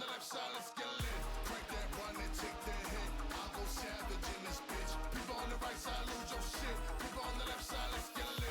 the left side, let's get lit. Crank that run and take that hit. I'll go savage in this bitch. People on the right side, lose your shit. People on the left side, let's get lit.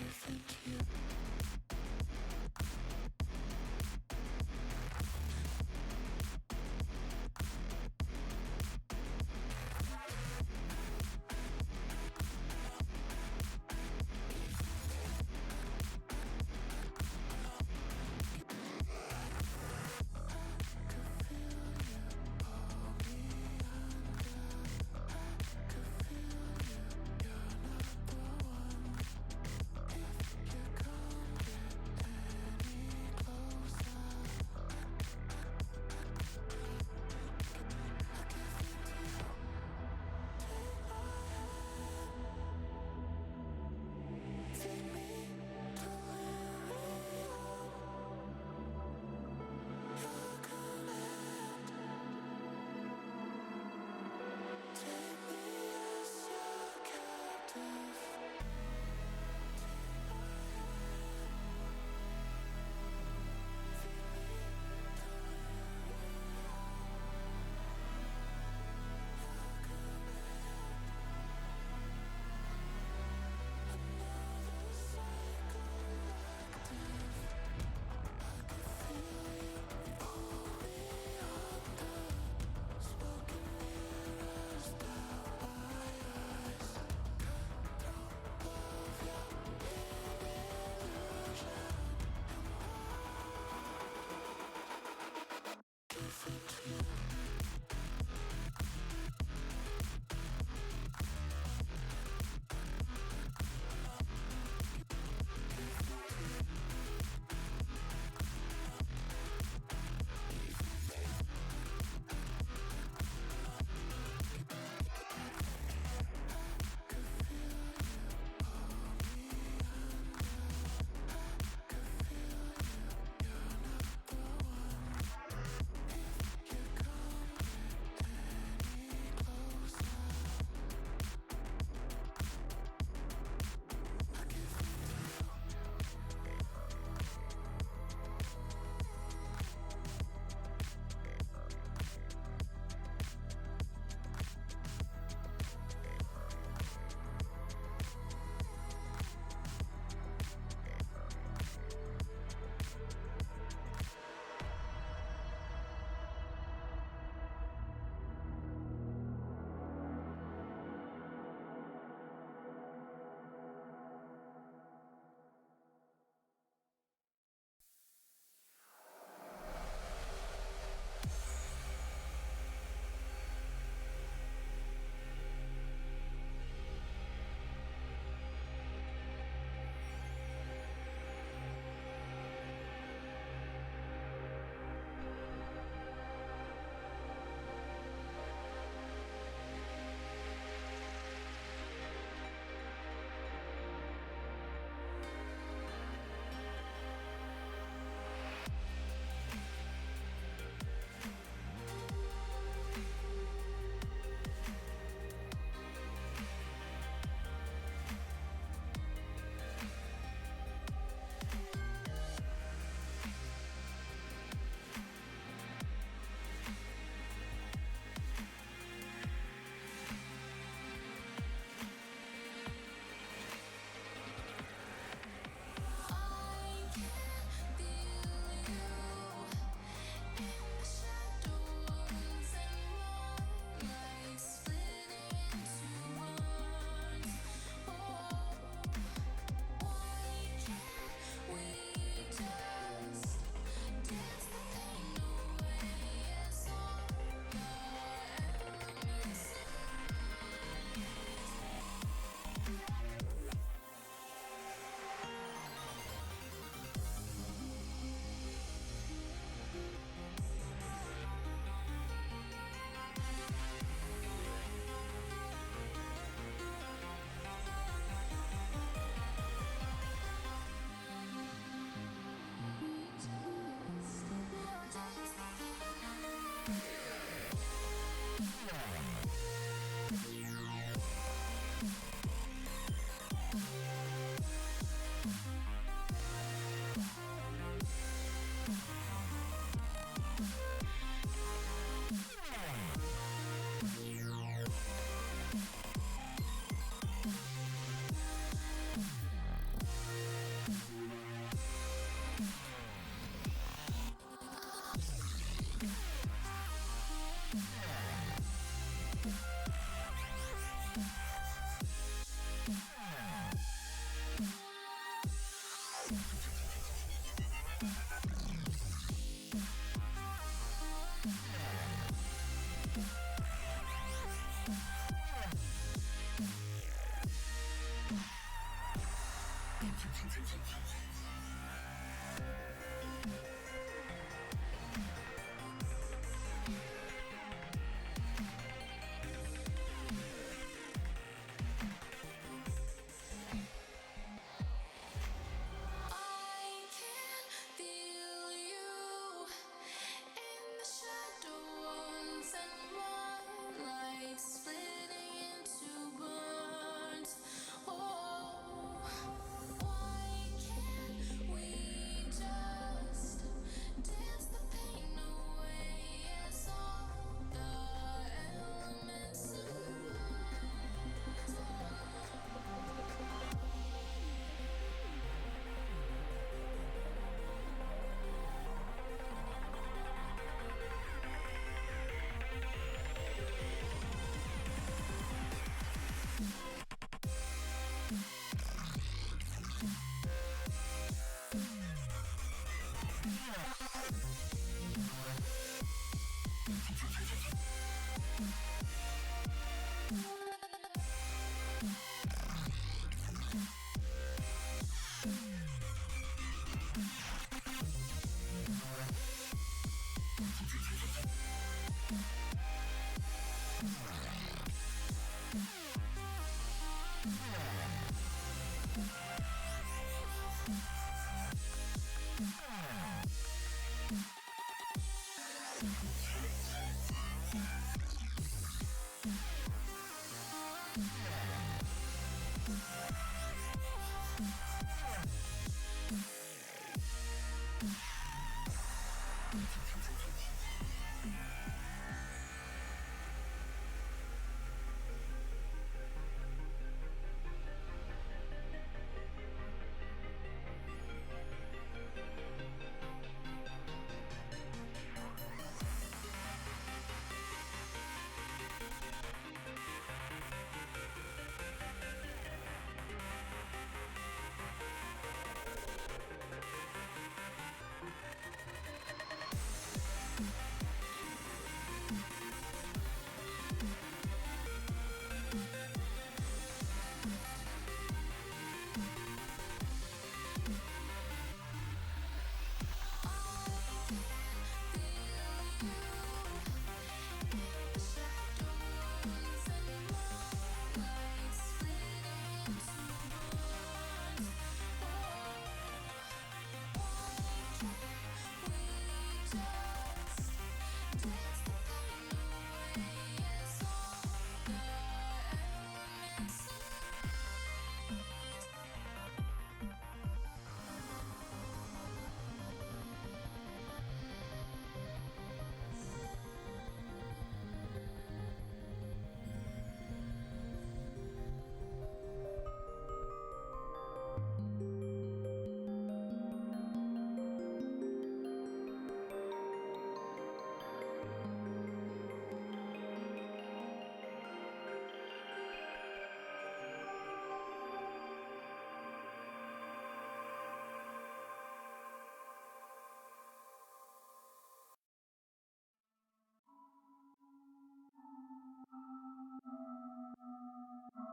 You're not the one. If you come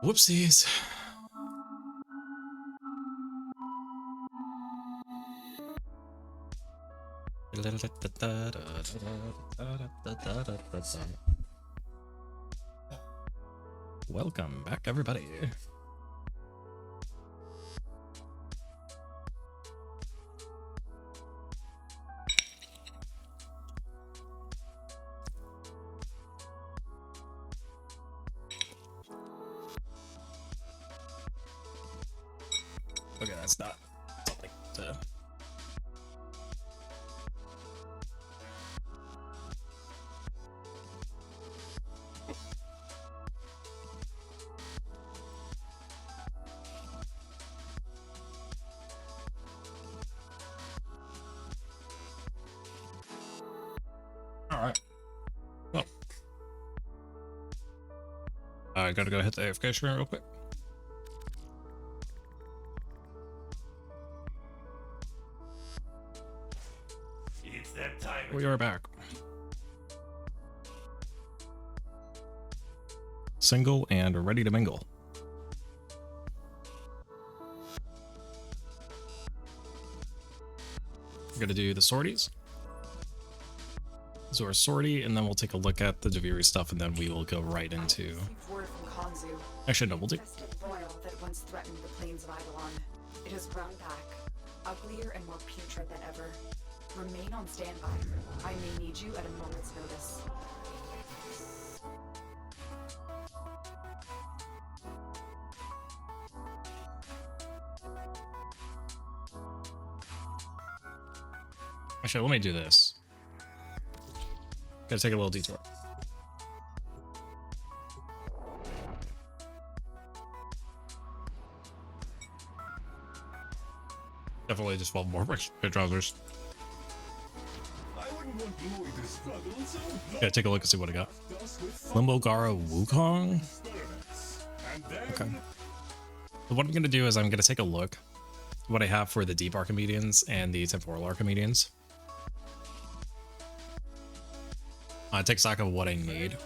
Whoopsies. Welcome back, everybody. Okay, that's not something to... Alright. Well. I gotta go hit the AFK screen real quick. It's that time. We are back. Single and ready to mingle. We're gonna do the sorties. So our sortie, and then we'll take a look at the Javiri stuff, and then we will go right into. Word from Konzu. Actually, no, we'll do. Infested boil that once threatened the plains of Eidolon. It has grown back, uglier and more putrid than ever. Remain on standby. I may need you at a moment's notice. Actually, let me do this. Gotta take a little detour. Definitely just 12 more pit trousers. I wouldn't want Lloyd to struggle, so Gotta take a look and see what I got. Limbo Gara Wukong. experiments. And then Okay. So what I'm gonna do is I'm gonna take a look at what I have for the Deep Archimedeans and the Temporal Archimedeans. Take stock of what I need.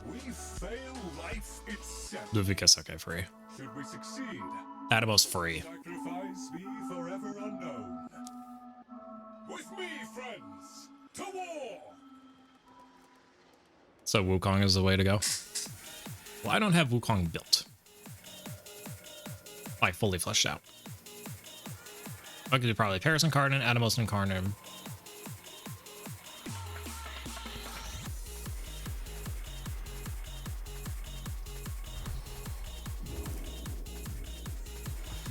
we fail life itself. Luvikaseke free. Should we succeed, Atomos free. sacrifice be forever unknown. With me, friends, to war! So Wukong is the way to go. Well, I don't have Wukong built. Like fully fleshed out. I could do probably Paris Incarnate, Atomos Incarnate.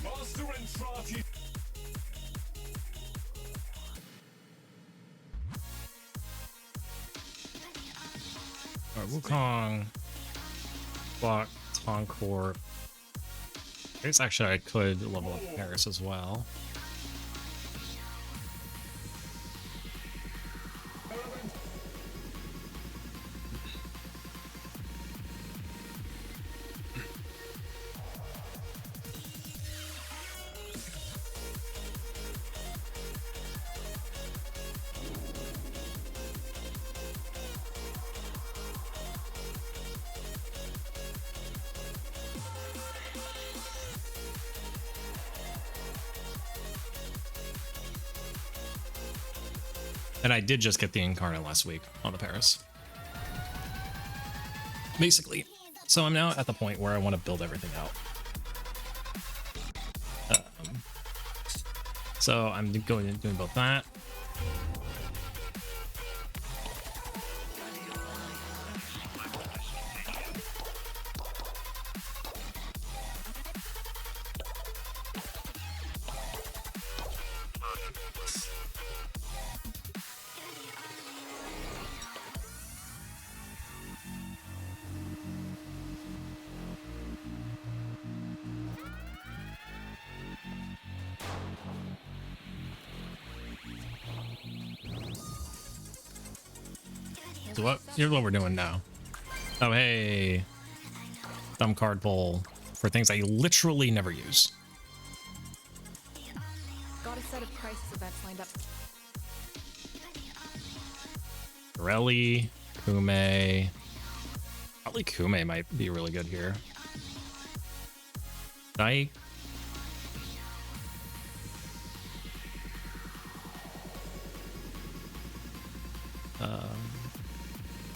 Master Entrati. Alright, Wukong. Block, Toncore. I guess actually I could level up Paris as well. And I did just get the Incarnate last week on the Paris. Basically. So I'm now at the point where I want to build everything out. So I'm going and doing both that. So what? Here's what we're doing now. Oh, hey. Dumb card pull for things I literally never use. Got a set of crisis events lined up. Corelli, Kume. Probably Kume might be really good here. Dyke.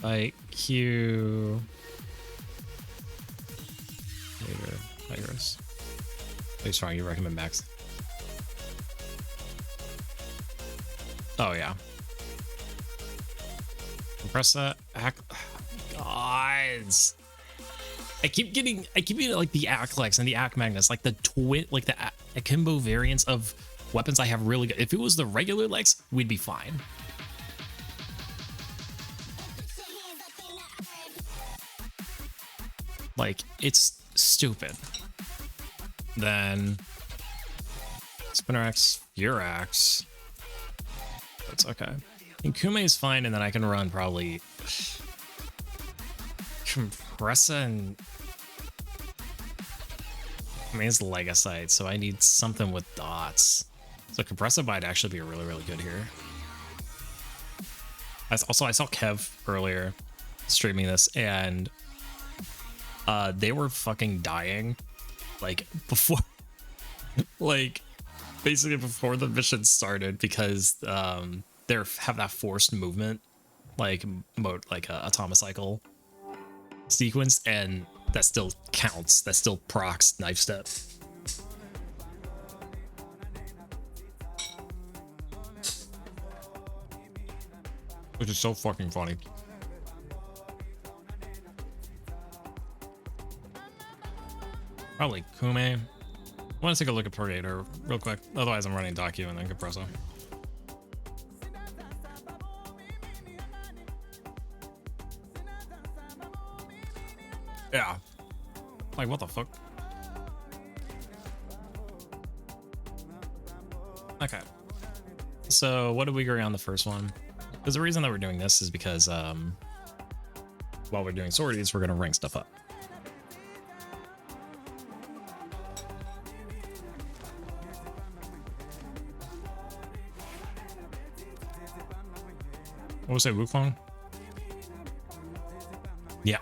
Like Q. Later, Iris. Please try. You recommend Max? Oh yeah. Compress that. Guys. I keep getting like the Aklex and the Ak Magnus, like the twin, like the Akimbo variants of weapons I have really good. If it was the regular legs, we'd be fine. Like, it's stupid. Then Spinner Axe, Furax. That's okay. And Kume is fine, and then I can run probably Compressa and I mean it's Legasite, so I need something with dots. So Compressa might actually be really, really good here. I saw Kev earlier streaming this, and they were fucking dying like before like basically before the mission started because they have that forced movement like mode, like a atomicycle sequence, and that still counts. That still procs knife step. Which is so fucking funny. Probably Kume. I want to take a look at Predator real quick. Otherwise, I'm running Docu and then Compresso. Yeah. Like, what the fuck? Okay. So, what did we agree on the first one? Because the reason that we're doing this is because while we're doing sorties, we're going to rank stuff up. What was it, Wukong? Yeah.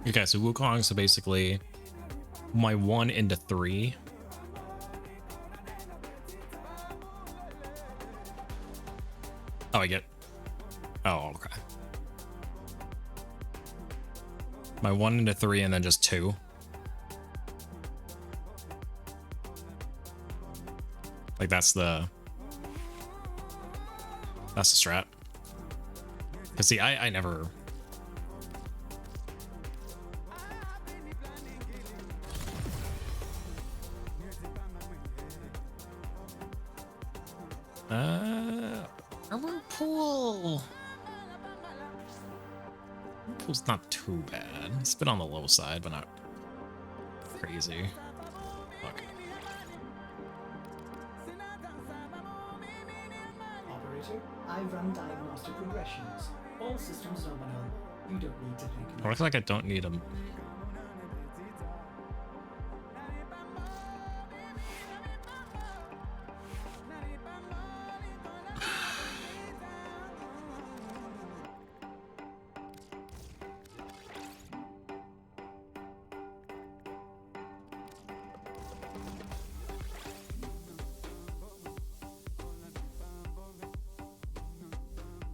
Okay, so Wukong, so basically my 1 into 3. Oh, I get. Oh, okay. My 1 into 3 and then just 2. Like that's the strat. Cause see, I never. Armor pool. Pool's not too bad. It's been on the low side, but not crazy. Fuck. Operator, I run diagnostic regressions. All systems nominal. You don't need to think I about feel like I don't need them.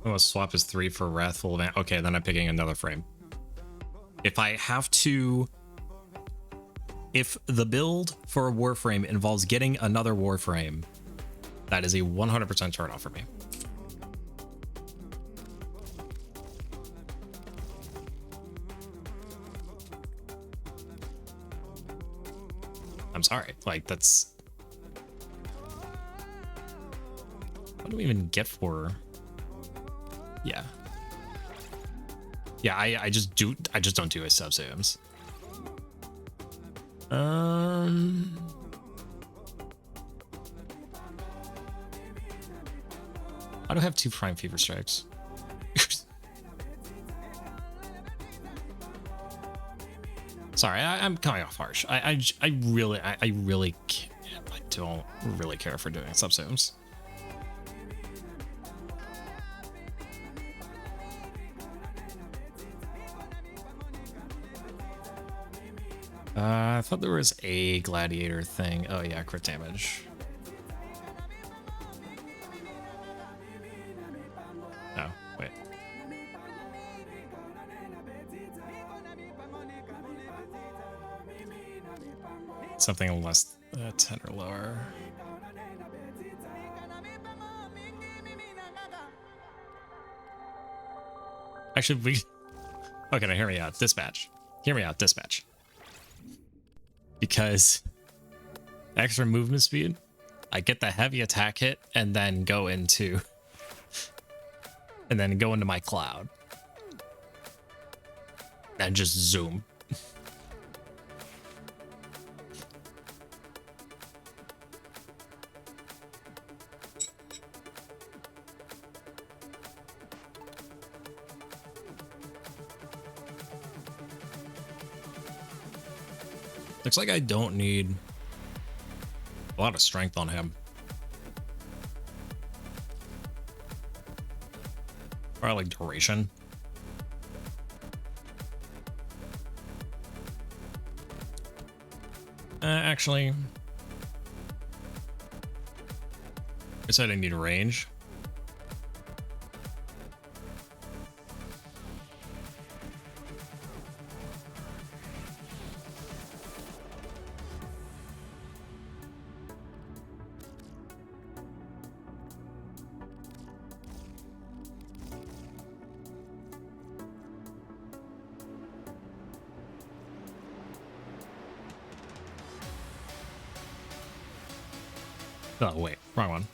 Oh, swap is 3 for Wrathful Event. Okay, then I'm picking another frame. If I have to... If the build for a Warframe involves getting another Warframe, that is a 100% turnoff for me. I'm sorry. Like, that's... What do we even get for... Yeah. Yeah, I just don't do a sub-sims. I don't have 2 Prime Fever Strikes. Sorry, I'm coming off harsh. I really can't, I don't really care for doing sub-sims. I thought there was a gladiator thing. Oh yeah, crit damage. Oh, wait. Something less 10 or lower. Actually, we... Okay, now hear me out. Dispatch. Hear me out, dispatch. Because extra movement speed, I get the heavy attack hit and then go into my cloud and just zoom. Looks like I don't need a lot of strength on him. Probably duration. Actually, I said I need a range. Oh, wait, wrong one.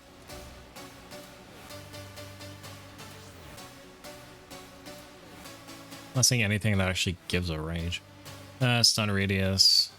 Not seeing anything that actually gives a range. Stun radius.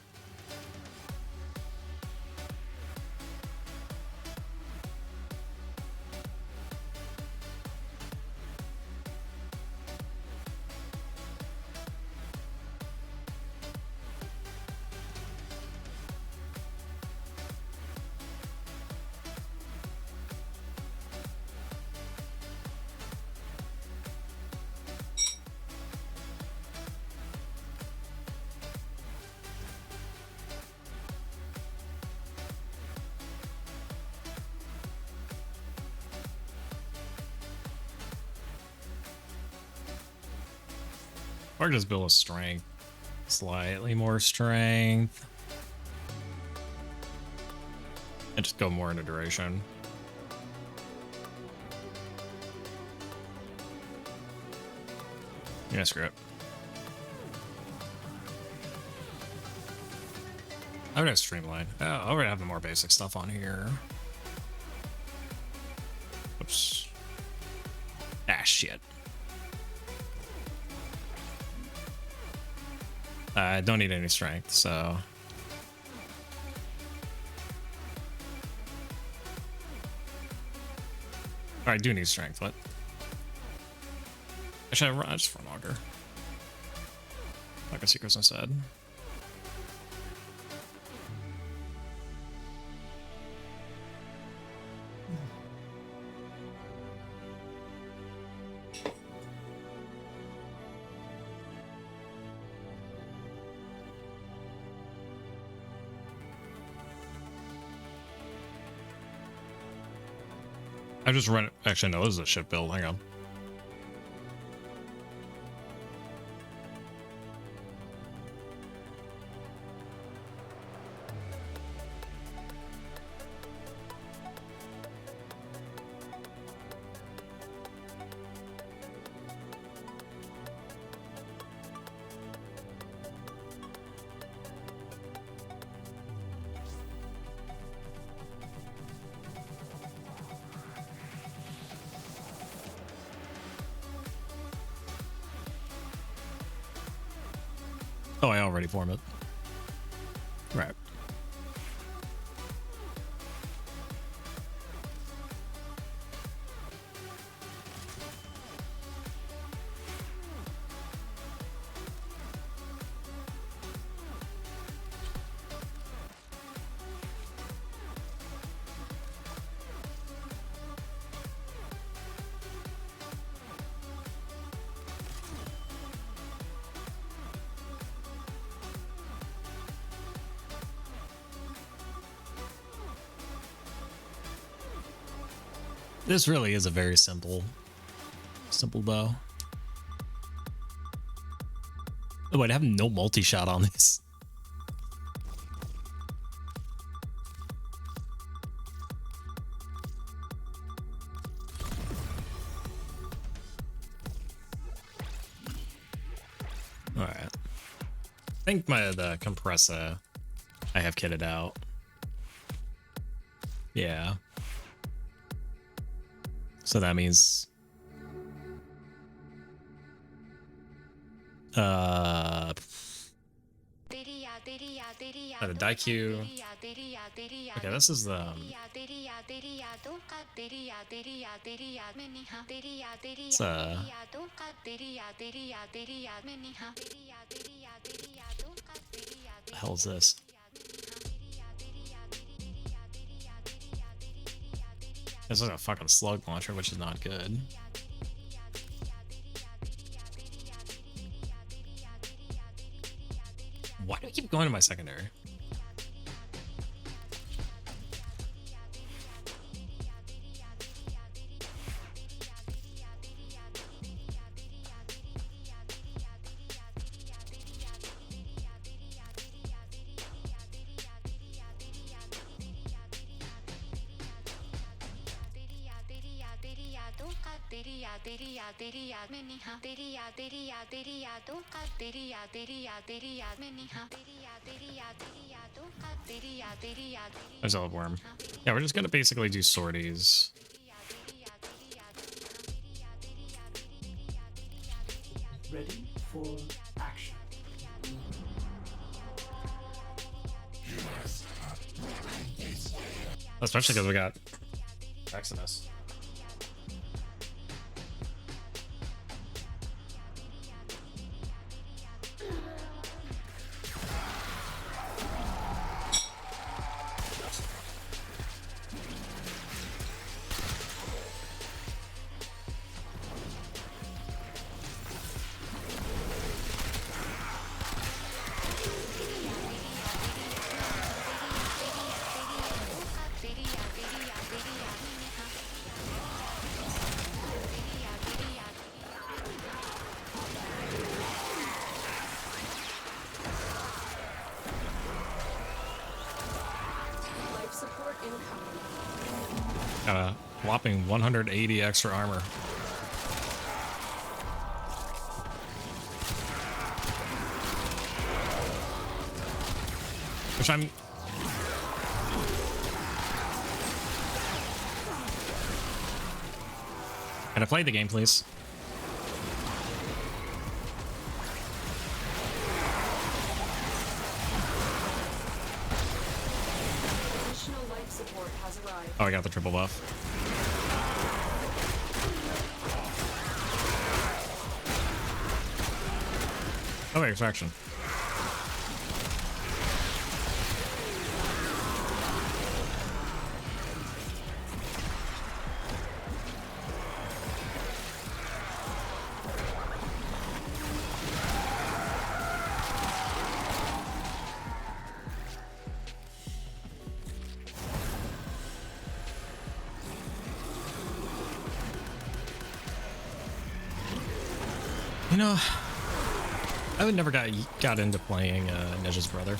Or just build a strength. Slightly more strength. And just go more into duration. Yeah, screw it. I would have Streamline. Oh, I would have the more basic stuff on here. Oops. Ah, shit. I don't need any strength, so... I do need strength, what? Actually, I just run longer. Like a secret instead. I just run it. Actually, no, this is a ship build. Hang on. Oh, I already formed it. Right. This really is a very simple bow. Oh, I have no multi-shot on this. All right. I think the compressor I have kitted out. Yeah. So that means the Daikyu. Okay, this is the it's the hell is this? This is a fucking slug launcher, which is not good. why do I keep going to my secondary? There's a worm. Yeah, we're just gonna basically do sorties. Ready for action. Especially because we got Exodus. Life support incoming. Got a whopping 180 extra armor. Which I'm... Can I play the game, please? Additional life support has arrived. Oh, I got the triple buff. Oh, wait, extraction. You know, I would never got into playing Ninja's brother.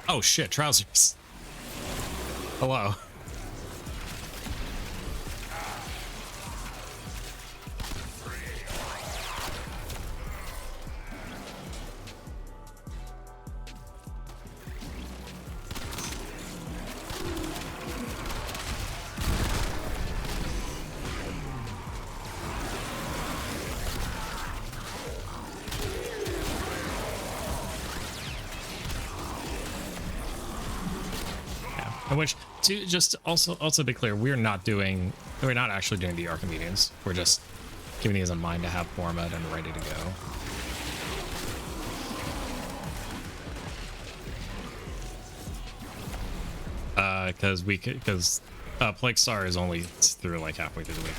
Oh shit, trousers. Hello. Which, to just also be clear, we're not actually doing the Archimedes. We're just keeping these in mind to have format and ready to go. Because Plague Star is only through like halfway through the week.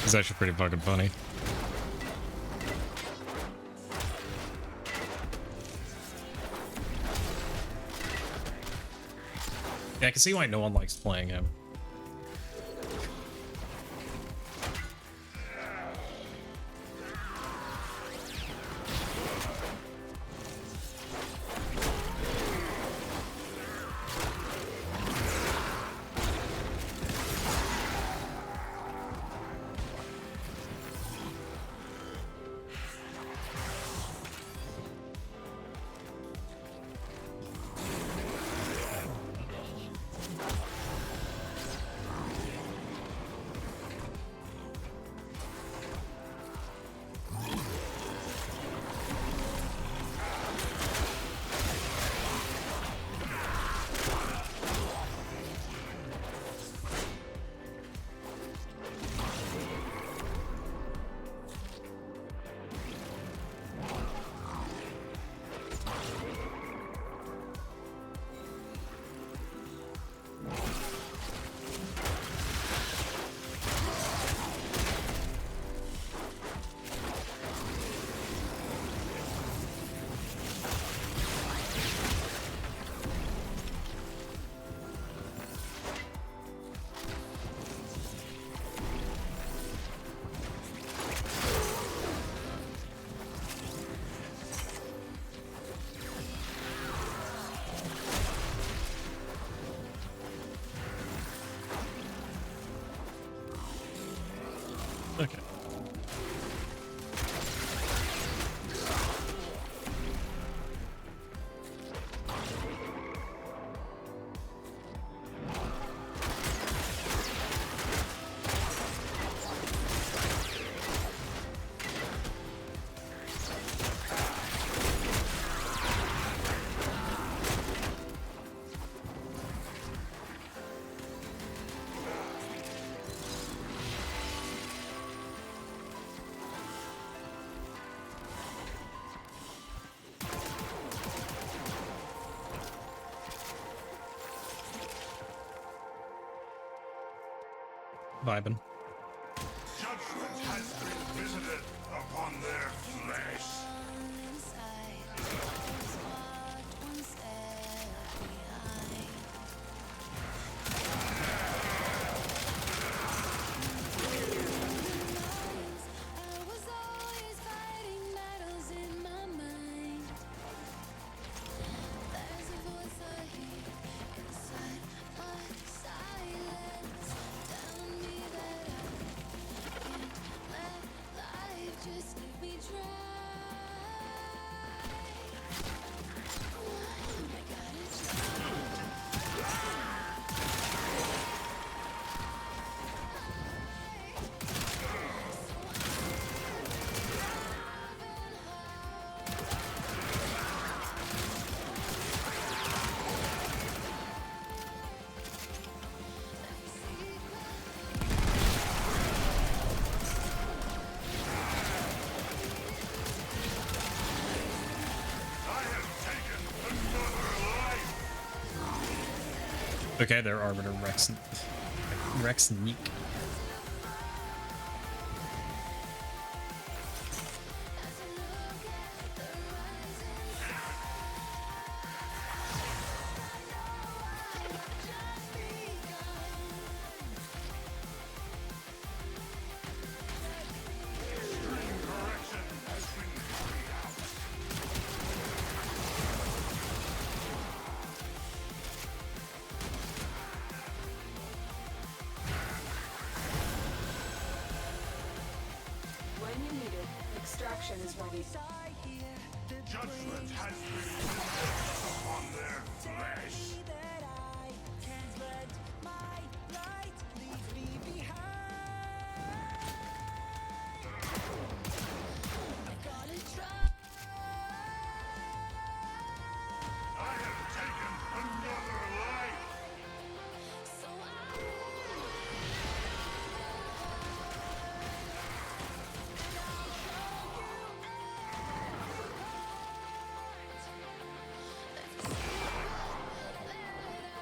It's actually pretty fucking funny. Yeah, I can see why no one likes playing him. Okay. Vibing. Judgment has been visited upon their flesh. Okay, their Arbiter Rex Neek. When you need it, extraction is ready. Judgment has been visited upon their flesh. I have taken another life.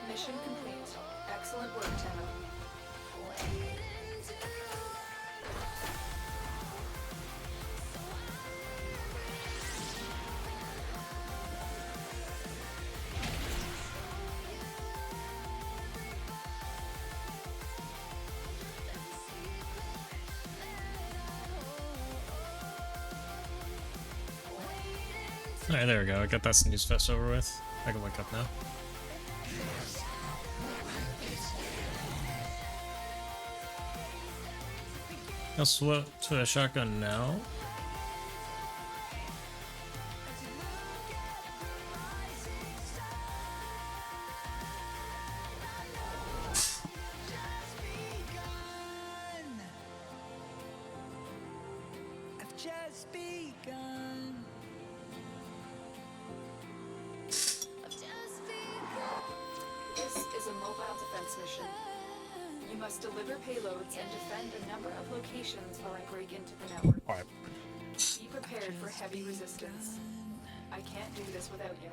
Mission complete. Alright, there we go. I got that snooze fest over with. I can wake up now. I'll swap to a shotgun now. I've just begun. This is a mobile defense mission. You must deliver payloads and defend a number of locations while I break into the network. Alright. Be prepared for heavy resistance. I can't do this without you.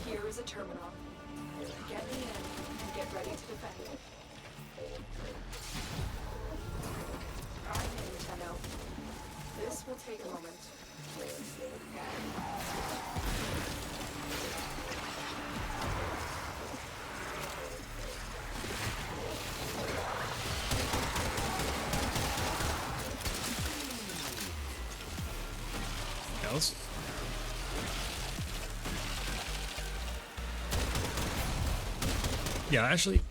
Here is a terminal. Get me in and get ready to defend it. I'm in, Tenno. This will take a moment. Else? Yeah, actually,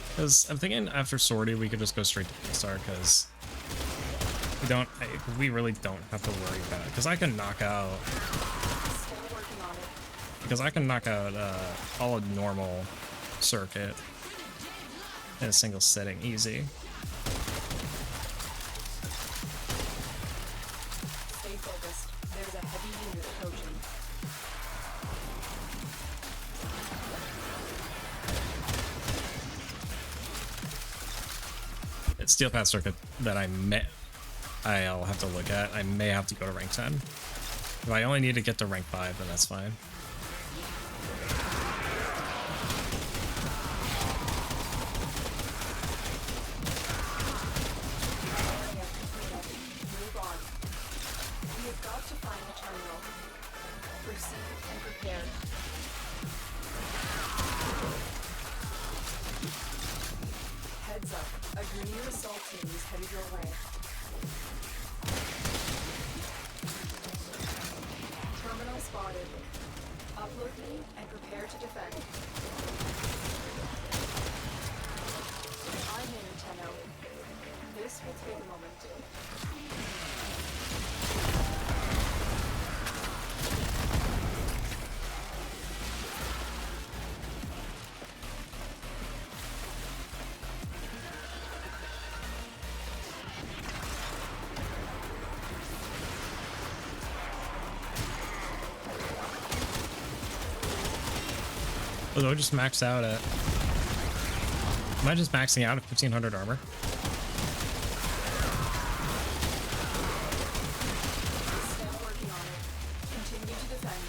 because I'm thinking after Sortie we could just go straight to Star, because we really don't have to worry about it. Because I can knock out. Still working on it. Because I can knock out all a normal circuit in a single sitting, easy. Stay focused. There's a heavy unit approaching. It's Steel Path circuit that I'll have to look at. I may have to go to rank 10. If I only need to get to rank 5, then that's fine. Move on. We have got to find the terminal. Proceed and prepare. Heads up. A Grineer assault team is headed your way. Terminal spotted. Upload me and prepare to defend. I'm in, Tenno. This will take a moment. Although I just max out at. Am I just maxing out at 1500 armor? Still working on it. Continue to defend.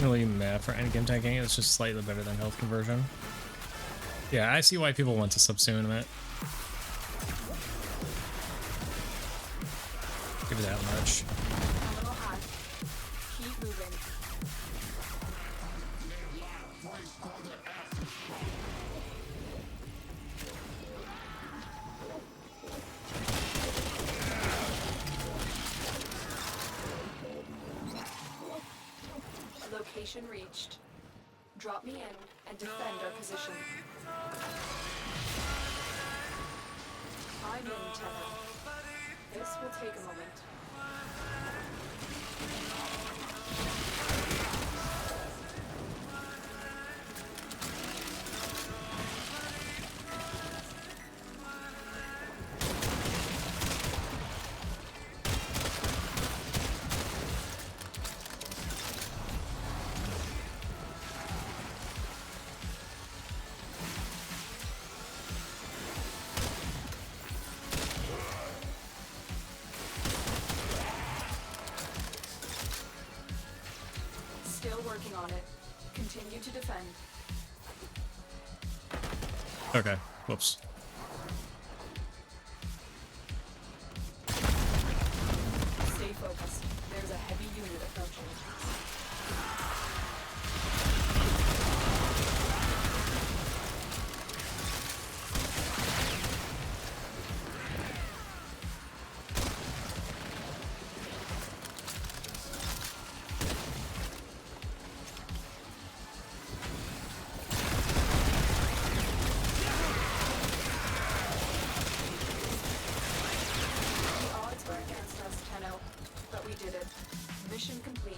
Really mad for endgame tanking. It's just slightly better than health conversion. Yeah, I see why people want to subsume it. Give it that much. Terminal hack. Keep moving. Location reached. Drop me in and defend our position. I'm in, Tenno. This will take a moment. Still working on it. Continue to defend. Okay. Whoops. Stay focused. There's a heavy unit approaching. The odds were against us, Tenno, but we did it. Mission complete.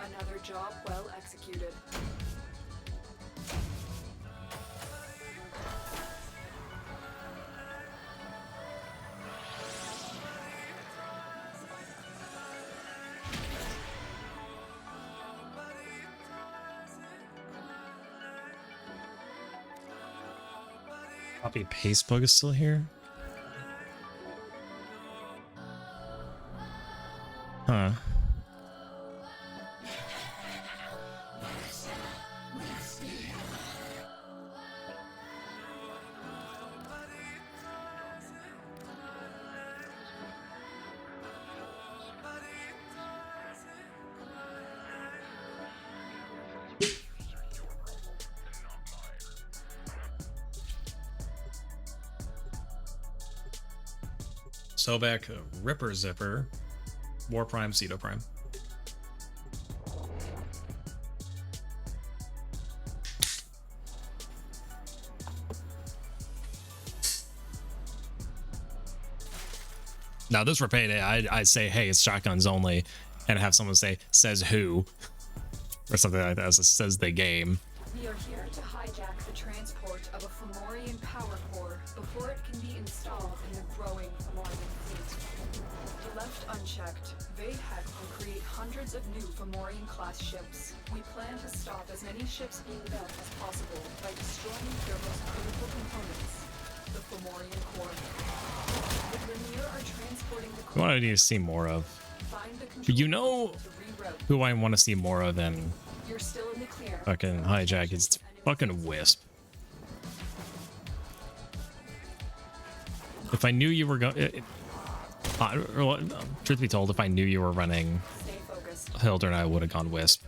Another job well executed. Copy paste bug is still here? Huh. Sobek, Ripper Zipper, War Prime, Cedo Prime. Now this for payday, I say, hey, it's shotguns only, and have someone say, says who, or something like that, says the game. We are here to hijack the transport of a Fomorian power core before it can be installed in the growing Fomorian fleet. Left unchecked, Vahek will create hundreds of new Fomorian-class ships. We plan to stop as many ships being built as possible by destroying their most critical components, the Fomorian core. The Lemire are transporting the What core. I need to see more of. Find the control You know to reroute. who I want to see more of than You're still in the clear. fucking hijack? It's fucking Wisp. If I knew you were going, truth be told, if I knew you were running Stay focused. Hildern, I would have gone Wisp.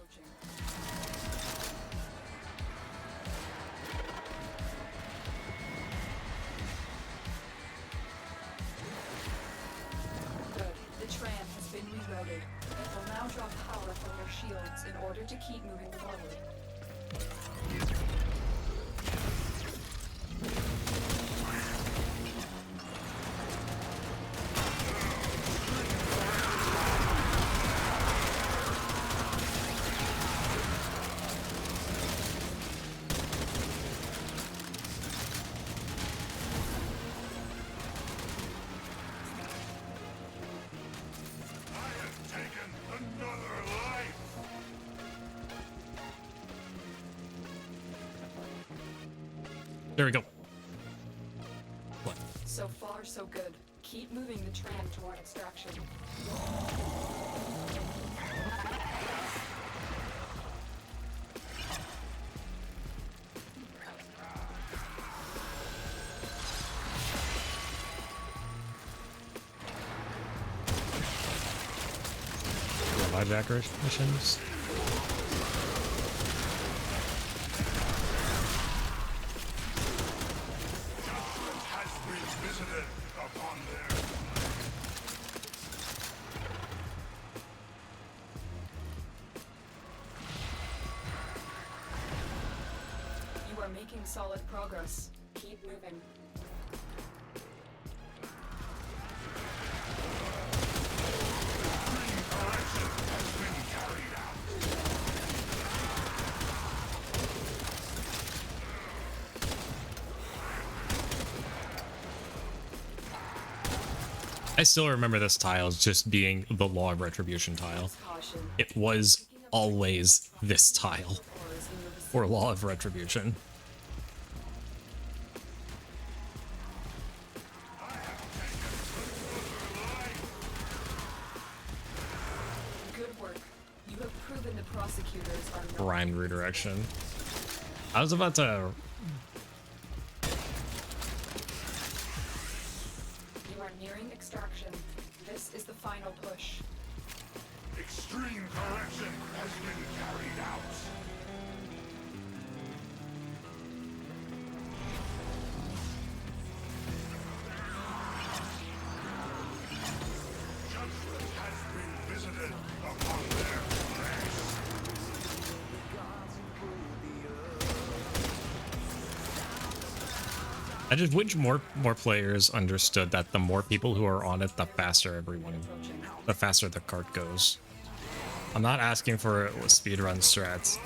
Good. The tram has been rerouted. It will now draw power from your shields in order to keep moving forward. I have taken another life. There we go. So far, so good. Keep moving the tram toward extraction. Hijacker missions. Has been visited upon their You are making solid progress. Keep moving. correction has been carried out. I still remember this tile as just being the Law of Retribution tile. Caution. It was always this tile or Law of Retribution. Good work. You have proven the prosecutors are not. Rhymed redirection. I was about to. You are nearing extraction. This is the final push. Extreme correction has been carried out. Judgment has been visited upon their flesh. I just wish more players understood that the more people who are on it, the faster the faster the cart goes. I'm not asking for speedrun strats,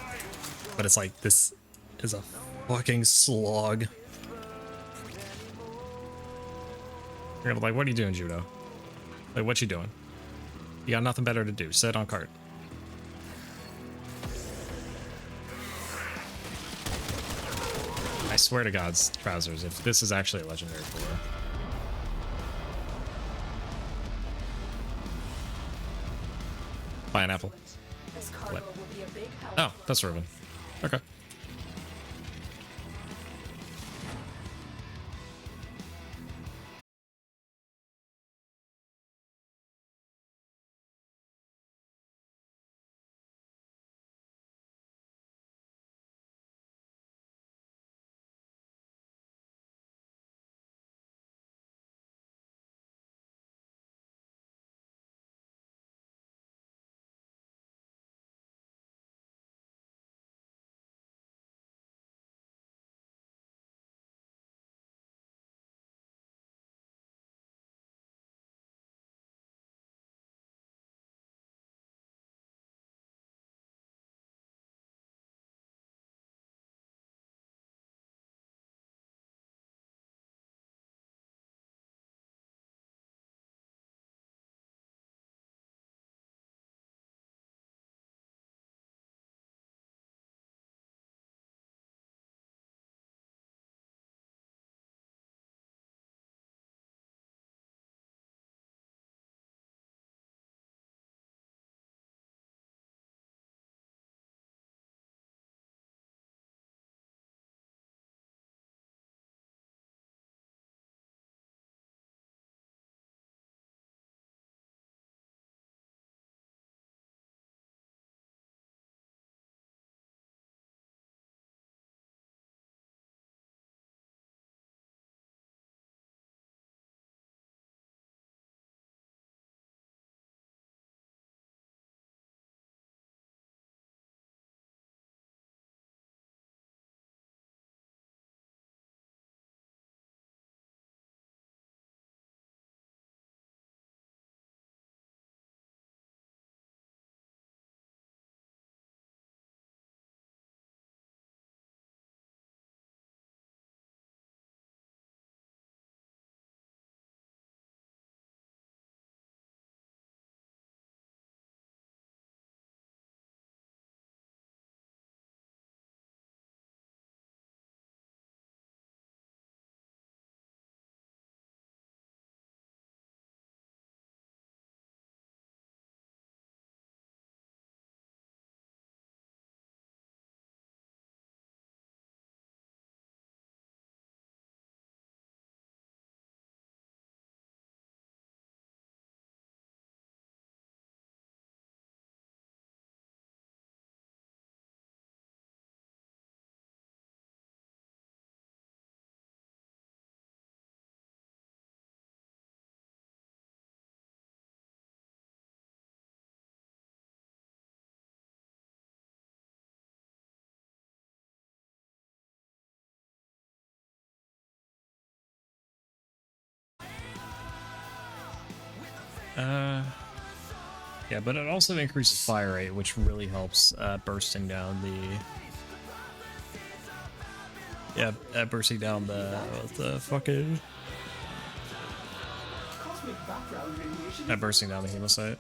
but it's like this is a fucking slog. You're gonna be like, what are you doing, Judo? Like, what you doing? You got nothing better to do. Sit on cart. I swear to God, Trousers, if this is actually a legendary floor. Pineapple. This cargo What? will be a big help. Oh, that's Riven. Okay. Yeah, but it also increases fire rate, which really helps bursting down the... Yeah, bursting down the fucking... Cosmic background radiation. Bursting down the hemocyte.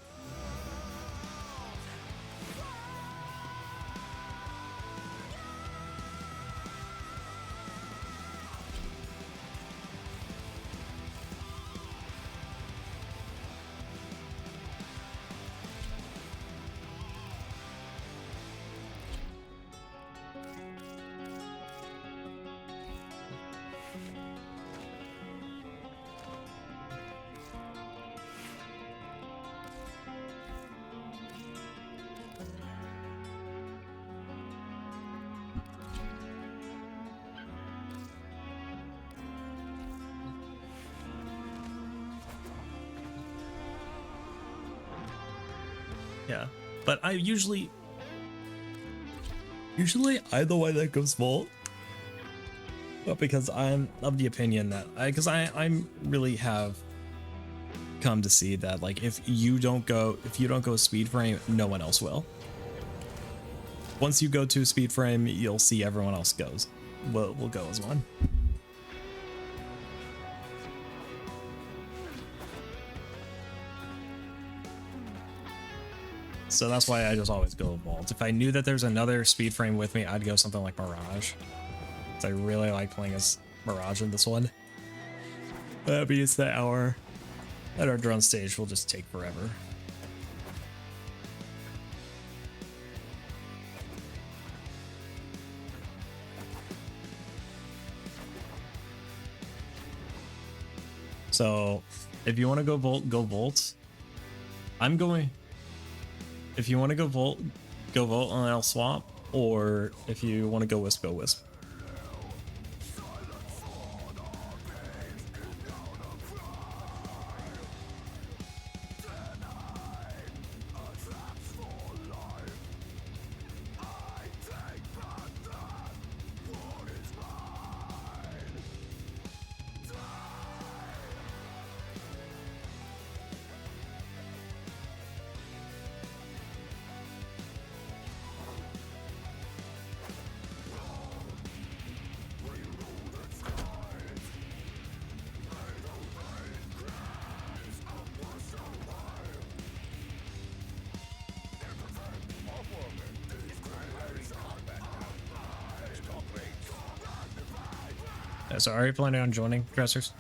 Yeah, but I usually I'm the one that goes Volt. But because I'm of the opinion that I'm really have come to see that like if you don't go speed frame, no one else will. Once you go to speed frame, you'll see everyone else goes. Will go as one. So that's why I just always go Vault. If I knew that there's another speed frame with me, I'd go something like Mirage. I really like playing as Mirage in this one. That means that our drone stage will just take forever. So if you want to go Volt, go Volt. I'm going. If you want to go Volt and I'll swap. Or if you want to go Wisp, go Wisp. So are you planning on joining, Dressers?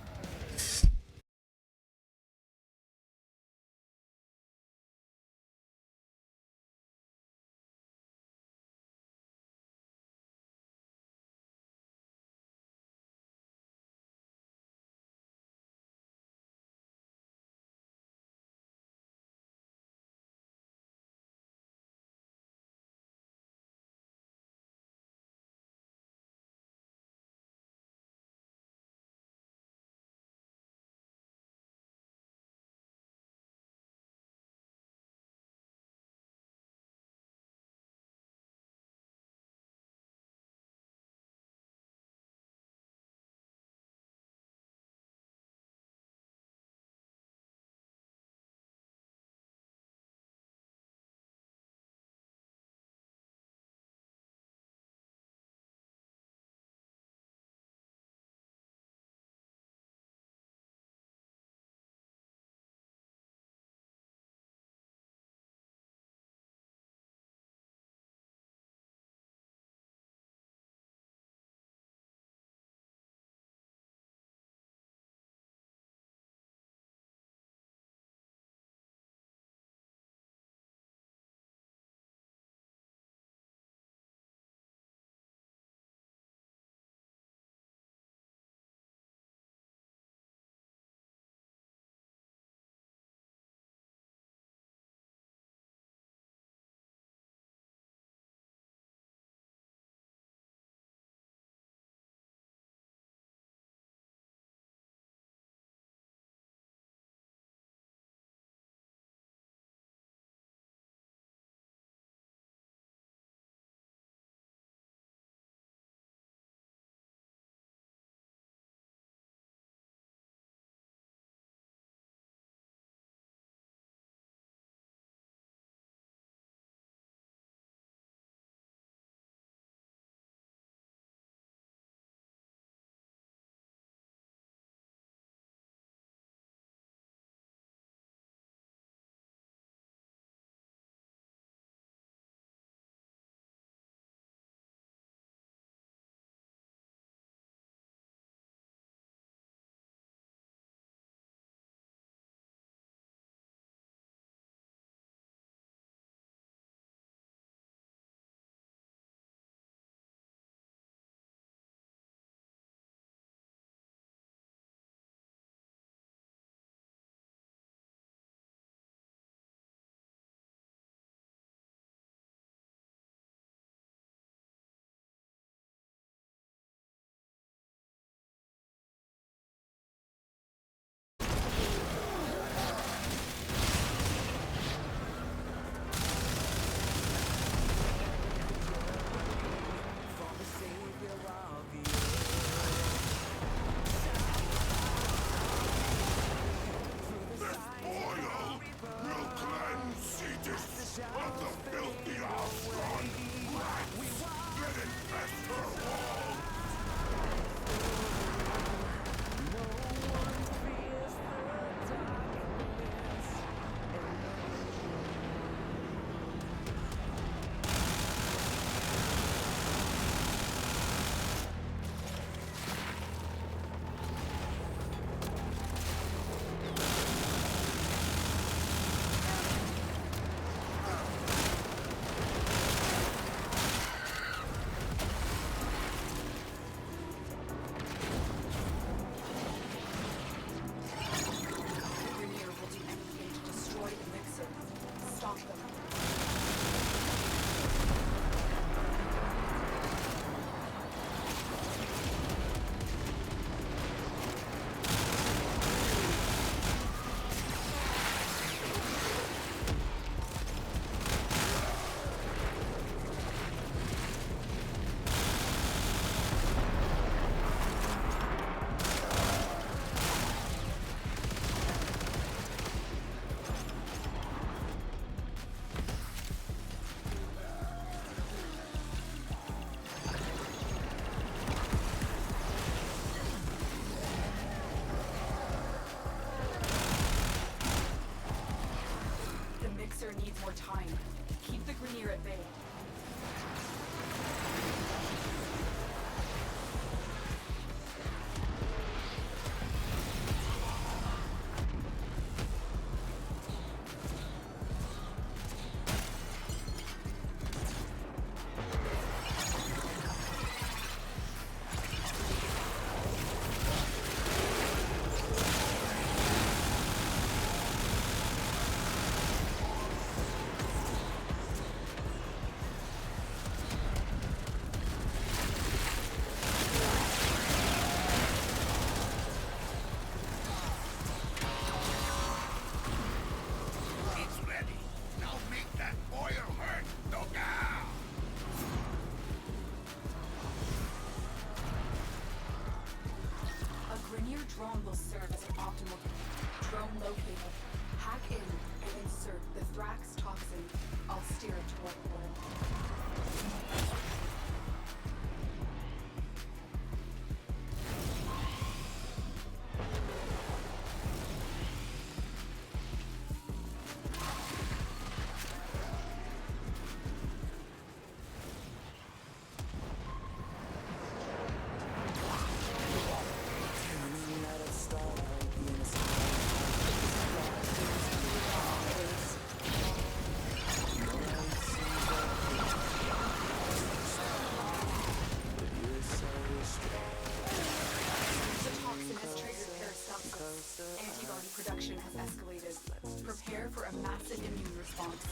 production has escalated. Prepare for a massive immune response.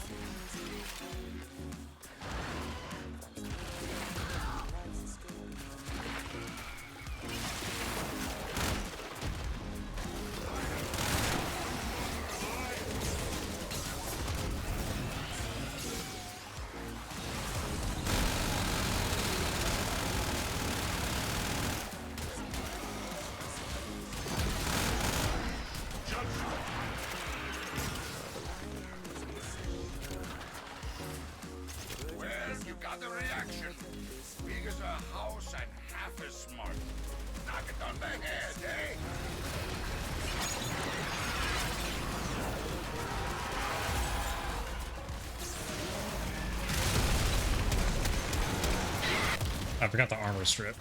Well, you got the reaction. Big as a house and half as smart. Knock it on the head, eh? I forgot the armor strip.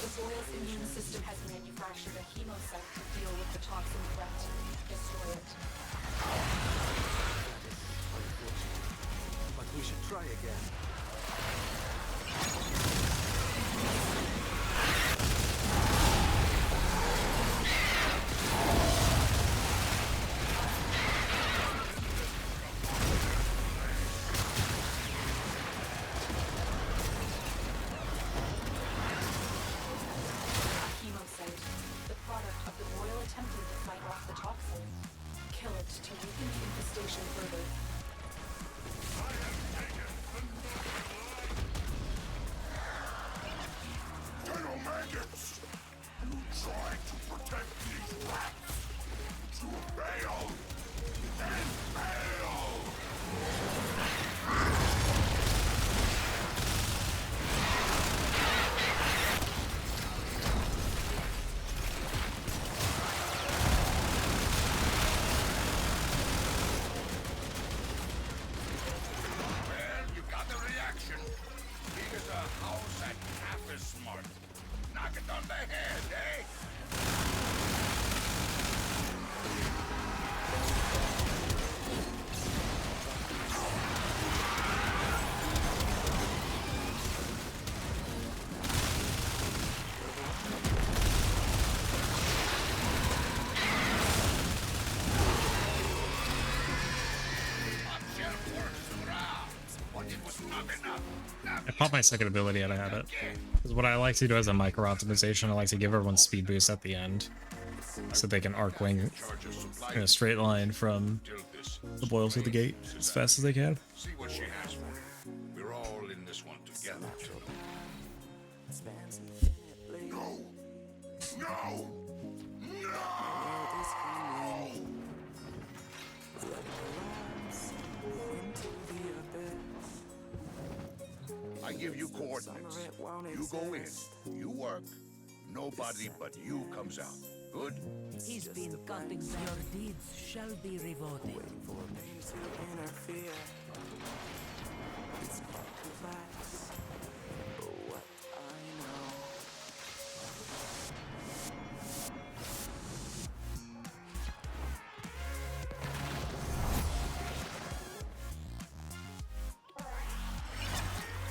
The Boyle's immune system has manufactured a hemosect to deal with the toxin threat. Destroy it. But we should try again. Chemocyte, the product of the Boyle attempting to fight off the toxin. Kill it to weaken the infestation further. Little maggots! You trying to protect these rats! You failed! And failed! Well, you got the reaction. Big as a house and half as smart. Knock it on the head, eh? Upshell works around, but it was not enough. I popped my second ability and I had it. Because what I like to do as a micro optimization, I like to give everyone speed boost at the end. So they can arc wing Charge of supply in a straight line from till this. the Boils to the gate as fast as they can. See what she has for you. We're all in this one together. No! No! No! I give you coordinates. You go in. You work. Nobody but you comes out. Good? He's been cutting. Your deeds shall be rewarded.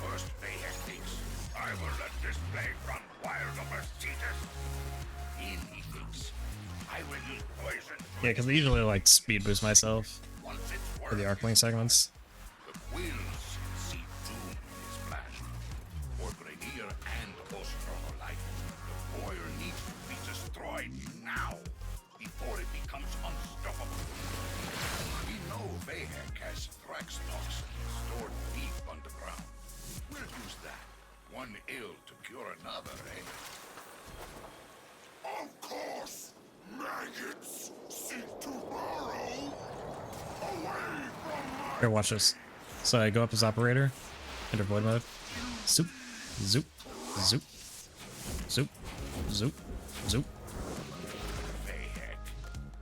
First they thinks, I will let this blade run wild over Cetus. In he thinks, I will use poison. Yeah, because I usually like to speed boost myself Once it's for the worked, arc wing segments. the quills see doom in his flash. For Grenier and Ostro alike, the warrior needs to be destroyed now, before it becomes unstoppable. We know Vahek has Thrax toxin stored deep underground. We'll use that. One ill to cure another, eh? Of course! Maggots seek to burrow away from Here, watch this. So I go up as operator, enter void mode. Zoop, zoop, zoop, zoop, zoop, zoop. Vahek,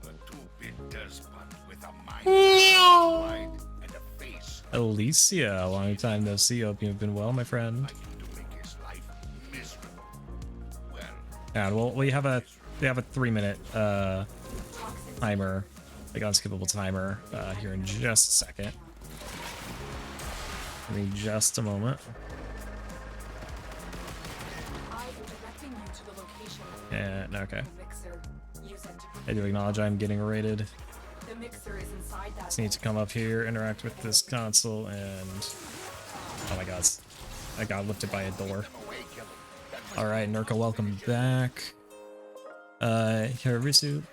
a two-bit despot with a mind wide and a face Alicia, long time no see. Hope you've been well, my friend. like to make his life miserable. And we have a 3-minute timer, like unskippable timer here in just a second. Give me just a moment. I am directing you to the location And okay, of the mixer. Use it. I do acknowledge I'm getting raided. The mixer is inside that. Just need to come up here, interact with this console, and oh my god, I got lifted by a door. All right, Nurka, welcome back. Hirarusu,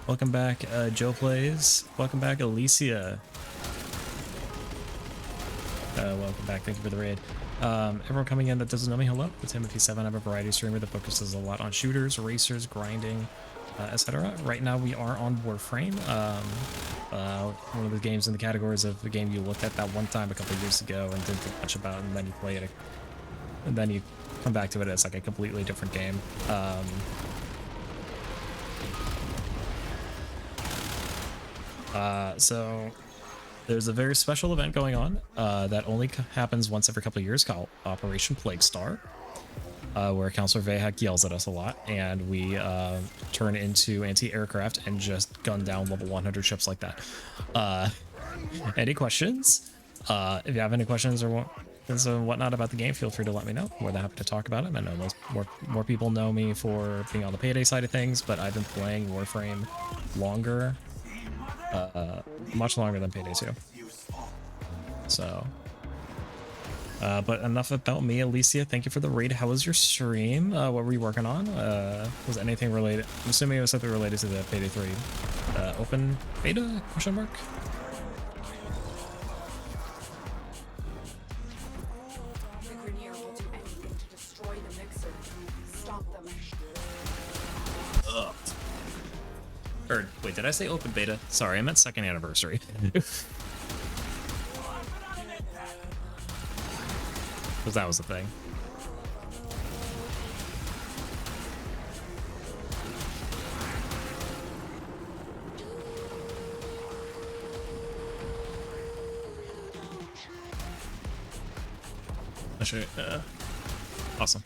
welcome back. Joe Plays, welcome back. Alicia, welcome back. Thank you for the raid. Everyone coming in that doesn't know me, hello. It's Timothy7. I'm a variety streamer that focuses a lot on shooters, racers, grinding, etc. Right now we are on Warframe, one of the games in the categories of the game you looked at that one time a couple of years ago and didn't think much about, and then you play it, and then you come back to it as like a completely different game. So there's a very special event going on that only happens once every couple of years called Operation Plague Star. Where Counselor Vahak yells at us a lot, and we turn into anti-aircraft and just gun down level 100 ships like that. Any questions? If you have any questions or whatnot about the game, feel free to let me know. More than happy to talk about it. I know more people know me for being on the Payday side of things, but I've been playing Warframe longer, much longer than Payday 2. So... but enough about me. Alicia, thank you for the raid. How was your stream? What were you working on? Was anything related? I'm assuming it was something related to the Payday 3 open beta? Question mark. The Grineer will do anything to destroy the mixer. Stop them. Ugh. Or wait, did I say open beta? Sorry, I meant second anniversary. Because that was the thing. Actually, awesome.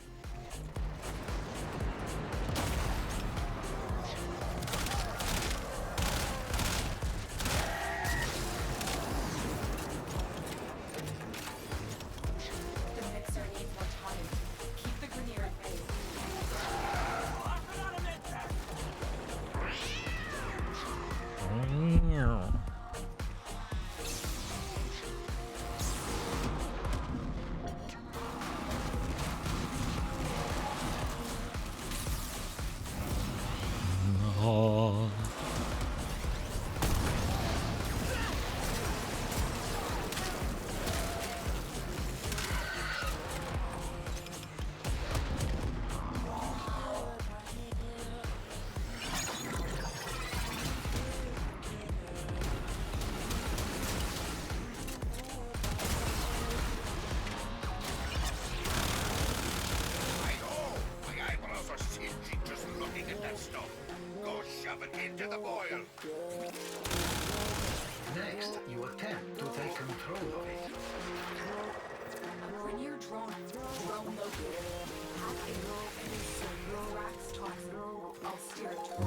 The mixer needs more time. Keep the Grineer at bay. Oh. I know! My eyebrows are singeing just looking at that stuff. Go shove it into the boil. Next, you attempt to take control of it. A Grineer drone. Drone located. Hack it and insert Rax toxin. I'll steer it to it.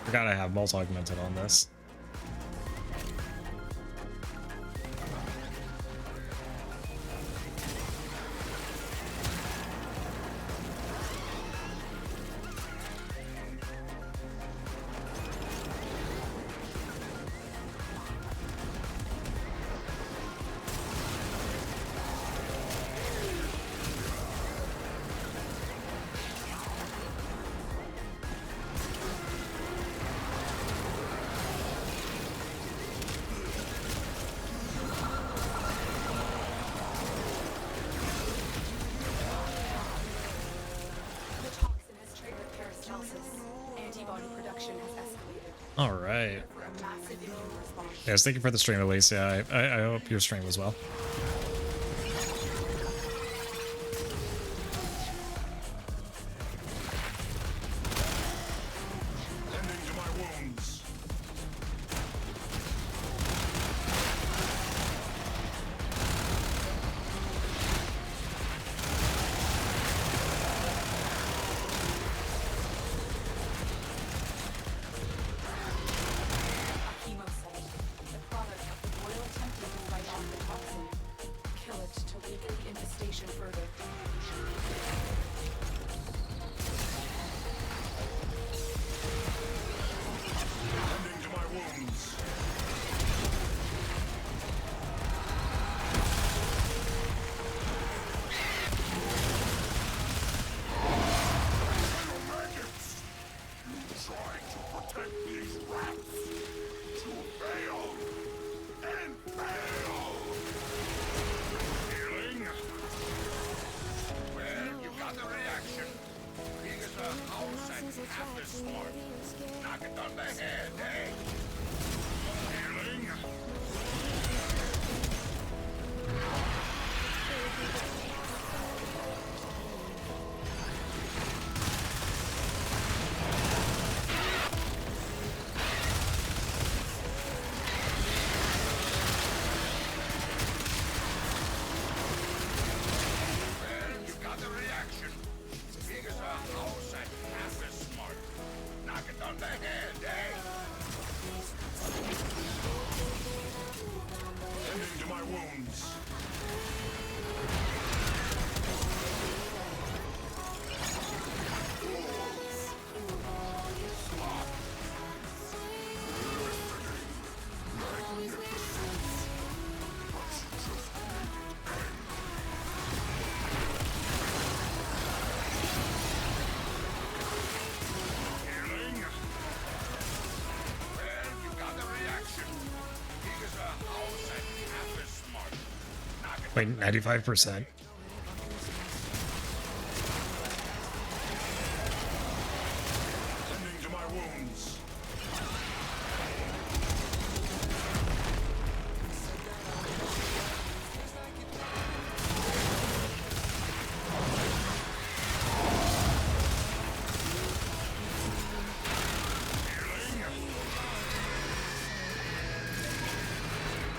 Forgot I have multi augmented on this. The toxin has triggered peristalsis. Antibody production has escalated. All right. For a massive immune response. Yes, thank you for the stream, Alicia. I hope your stream was well. got the reaction. Big as a house and half as smart. Knock it on the head, eh? Healing. Well, you got the reaction. Big as a house and half as smart. Knock it on the head, eh? Tending to my wounds. Healing. Well, you got the reaction. Big as a house and half as smart. Knock it Wait, 95%. Tending to my wounds.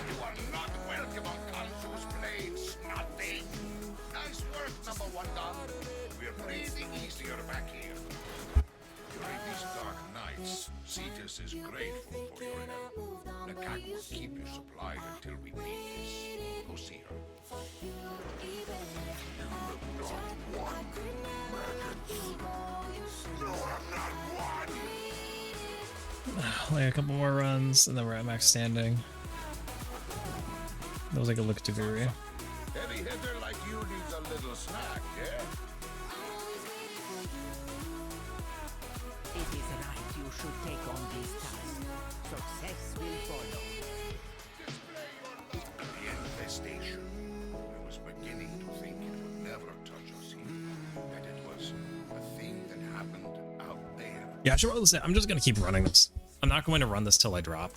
You are not welcome on Kansu's blades, snotty. Nice work, number one done. We're breathing easier back here. During these dark nights, Cetus is grateful for your help. Nakak will keep you supplied until we beat this. Go see her. Like a couple more runs, and then we're at max standing. That was like a look to Viri. Heavy hitter like you needs a little snack, yeah? It is right you should take on this task. Success will follow. The infestation. I was beginning to think it would never touch us here. That it was a thing that happened out there. Yeah, I should probably say I'm just gonna keep running this. I'm not going to run this till I drop,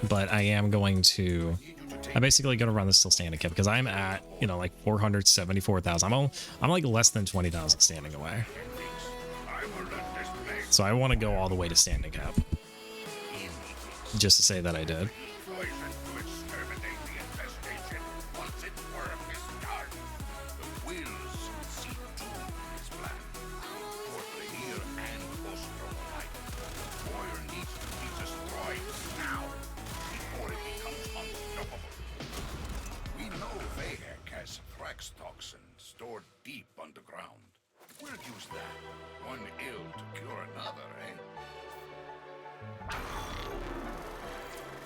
but I am going to. I'm basically gonna run this till standing cap because I'm at, you know, like 474,000. I'm like less than 20,000 standing away. I will let this place So I want to go all the way to standing cap, just to say that I did. poison to exterminate the infestation once its work is done. The wills see doom in his plan. For Rainier and Ostrom alike, the warrior needs to be destroyed now before it becomes unstoppable. We know Vahek has Thrax toxin stored deep underground. We'll use that. One ill to cure another, eh?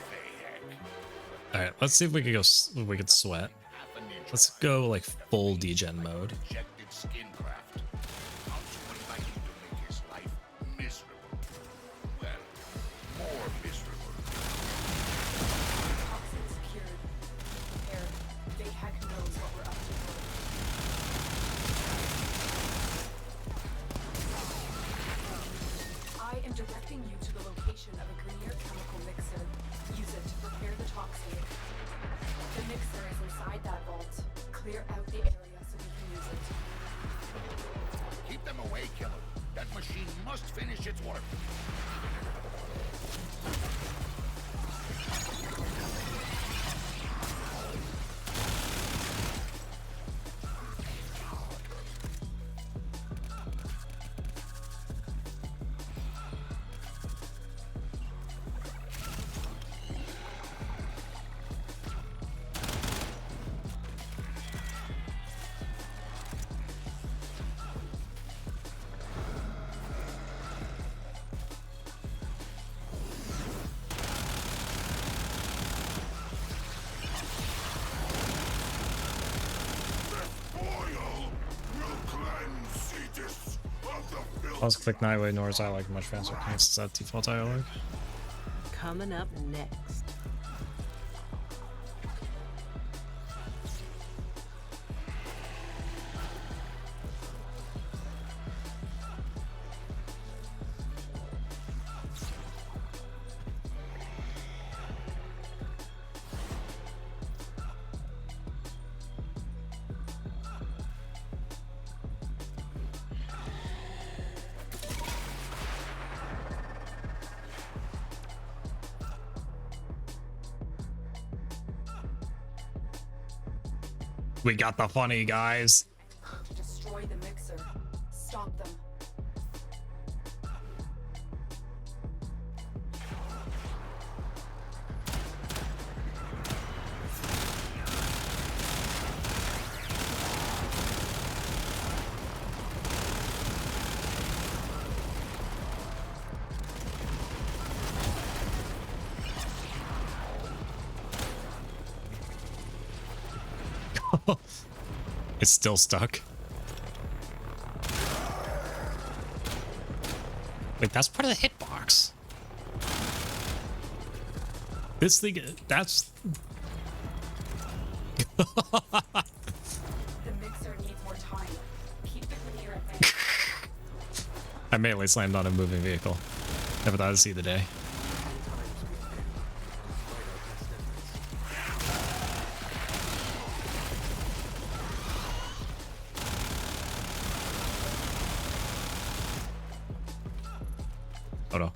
Vahek. All right, let's see if we could go. If we could sweat. Half an inch Let's go like full degen mode. injected skin craft. Council would like you to make his life miserable. Well, more miserable. Toxin secured. There, Vahek knows what we're up to. I am directing you to the location of a Grenier chemical mixer. Use it to prepare the toxin. The mixer is inside that vault. Clear out the area so we can use it. Keep them away, killer. That machine must finish its work. Oil will cleanse Cetus of the filth. Let's click Nightway North. I like much faster. Is that default dialogue? Coming up next. We got the funny guys. Destroy the mixer. Stop them. It's still stuck. Wait, that's part of the hitbox. This thing, that's... The mixer needs more time. Keep the Grineer at bay. I melee slammed on a moving vehicle. Never thought I'd see the day. Oh no.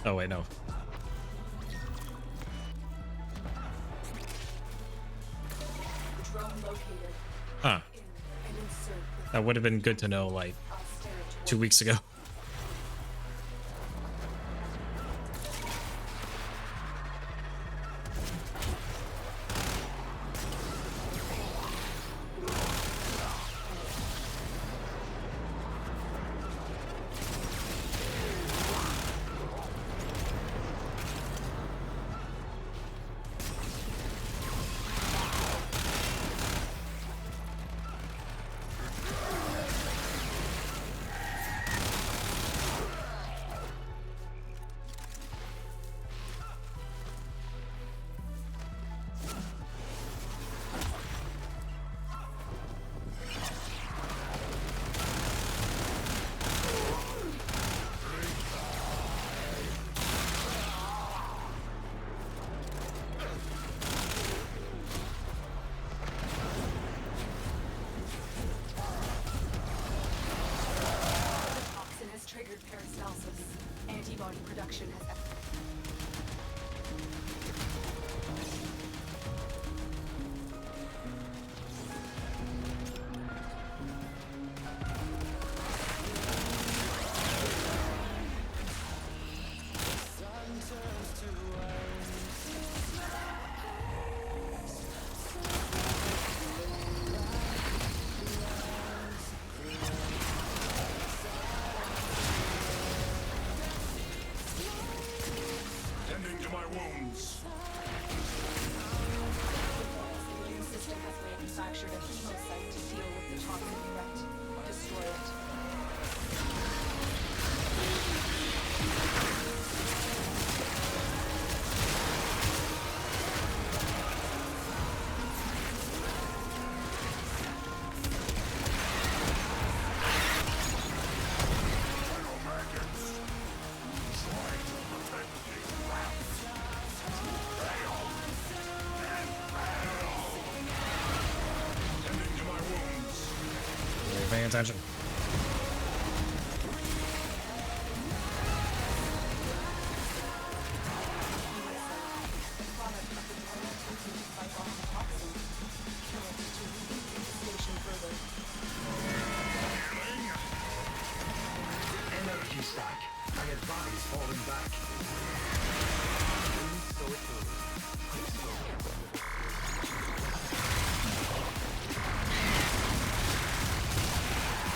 Oh wait, no. Drone located. Huh. In and insert the That would have been good to know like austerity. 2 weeks ago. Toxin has triggered peristalsis. Antibody production has. Tending to my wounds. The immune system has manufactured a hemocyte to deal with the toxin threat. Destroy it. Tending to my wounds. You're paying attention. Energy stack. I advise falling back. So it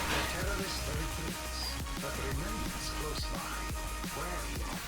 The terrorist retreats, but remains close by. Wary of.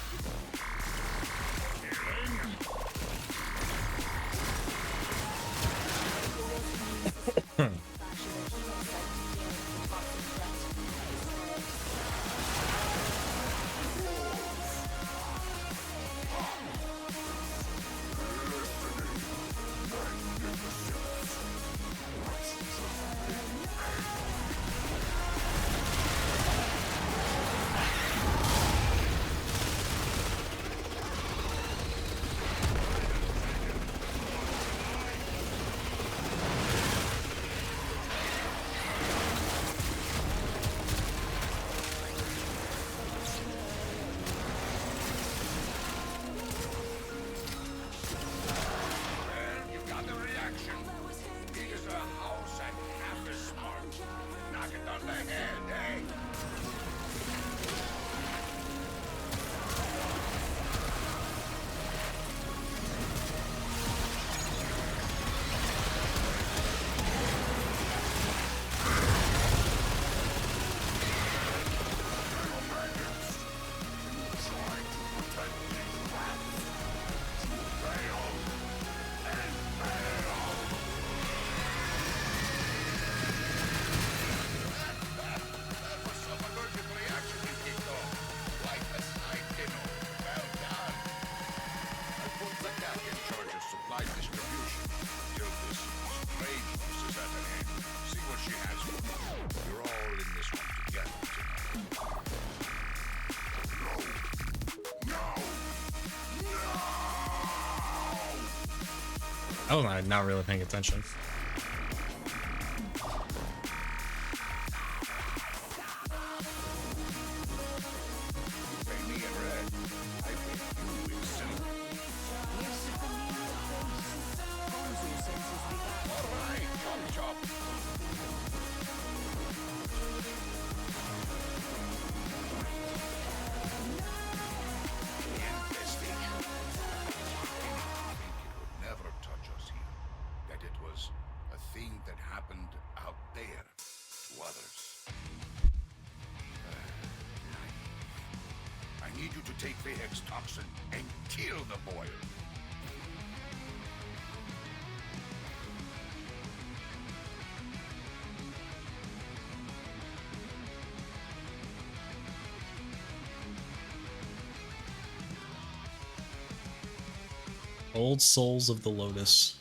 I was not really paying attention. Pay me in red. I pay you in silver. Here's a familiar face. Gonzo senses the gap. All right, chop chop. Infestation. It would never touch us here. That it was a thing that happened out there to others. I need you to take the Hex toxin and kill the boil. Old Souls of the Lotus.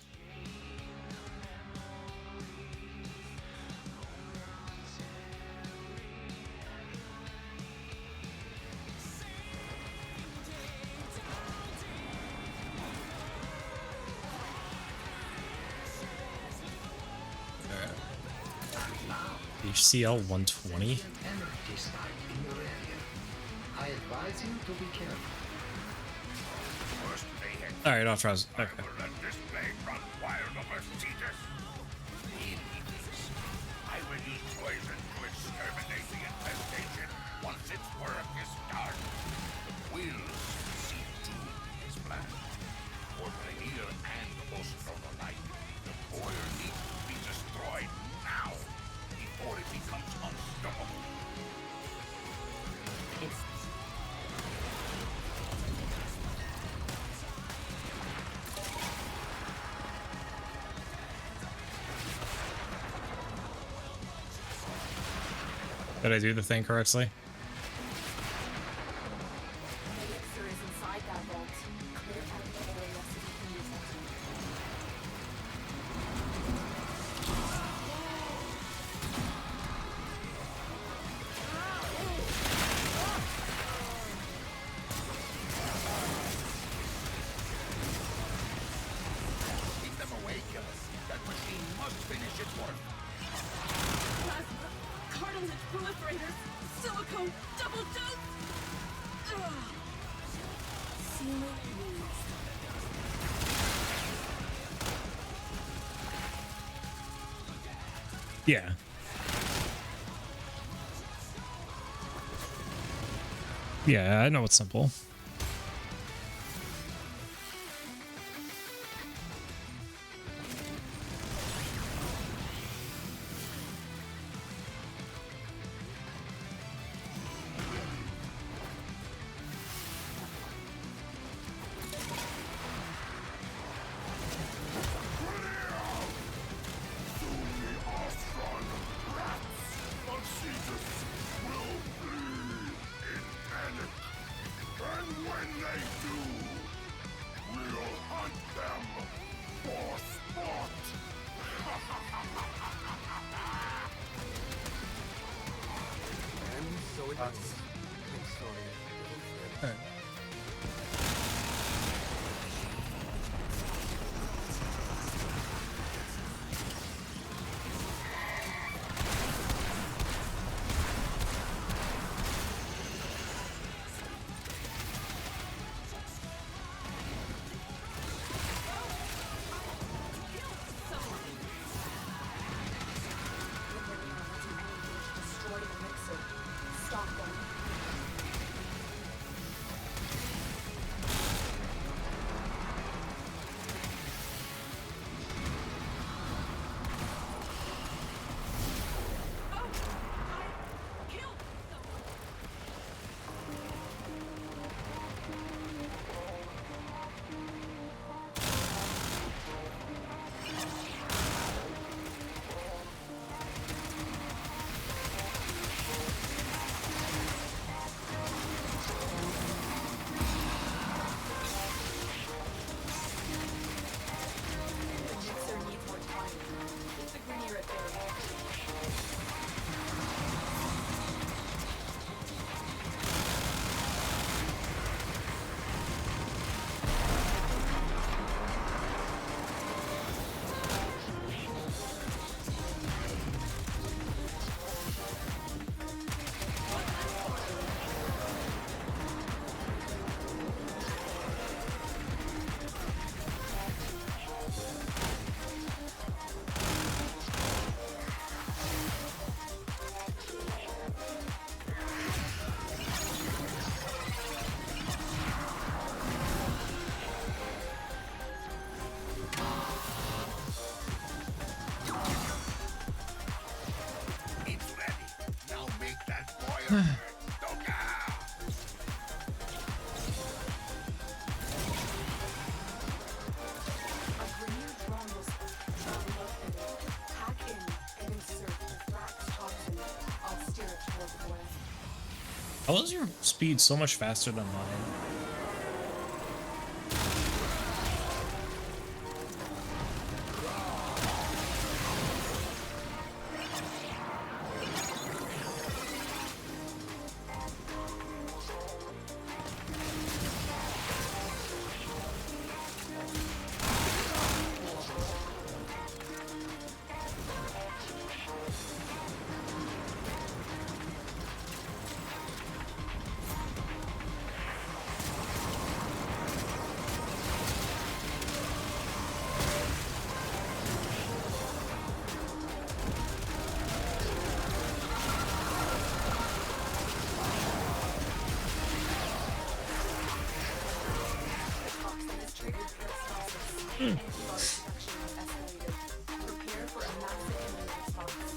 HCL 120. Energy spike in your area. I advise you to be careful. First they had All right, off Rouse. Okay. will let this plague run wild over Cetus. I will use poison to exterminate the infestation once its work is done. The wills see doom is planned. For Rainier and Ostro alike, the boiler needs to be destroyed now before it becomes unstoppable. Did I do the thing correctly? The elixir is inside that vault. Clear out the area so we can use it. Keep them away, killers. That machine must finish its work. Plasma, cartilage proliferators, silicone, double dose. Ugh. Ceiling needs. Yeah. Yeah, I know it's simple. And when they do, we'll hunt them for sport. Destroy the mixer. Stop them. Grineer drone will travel up and hack in and insert the Thrax toxin. I'll steer it toward the boil. How is your speed so much faster than mine? Toxin has triggered peristalsis. Antibody production has escalated. Prepare for a massive immune response.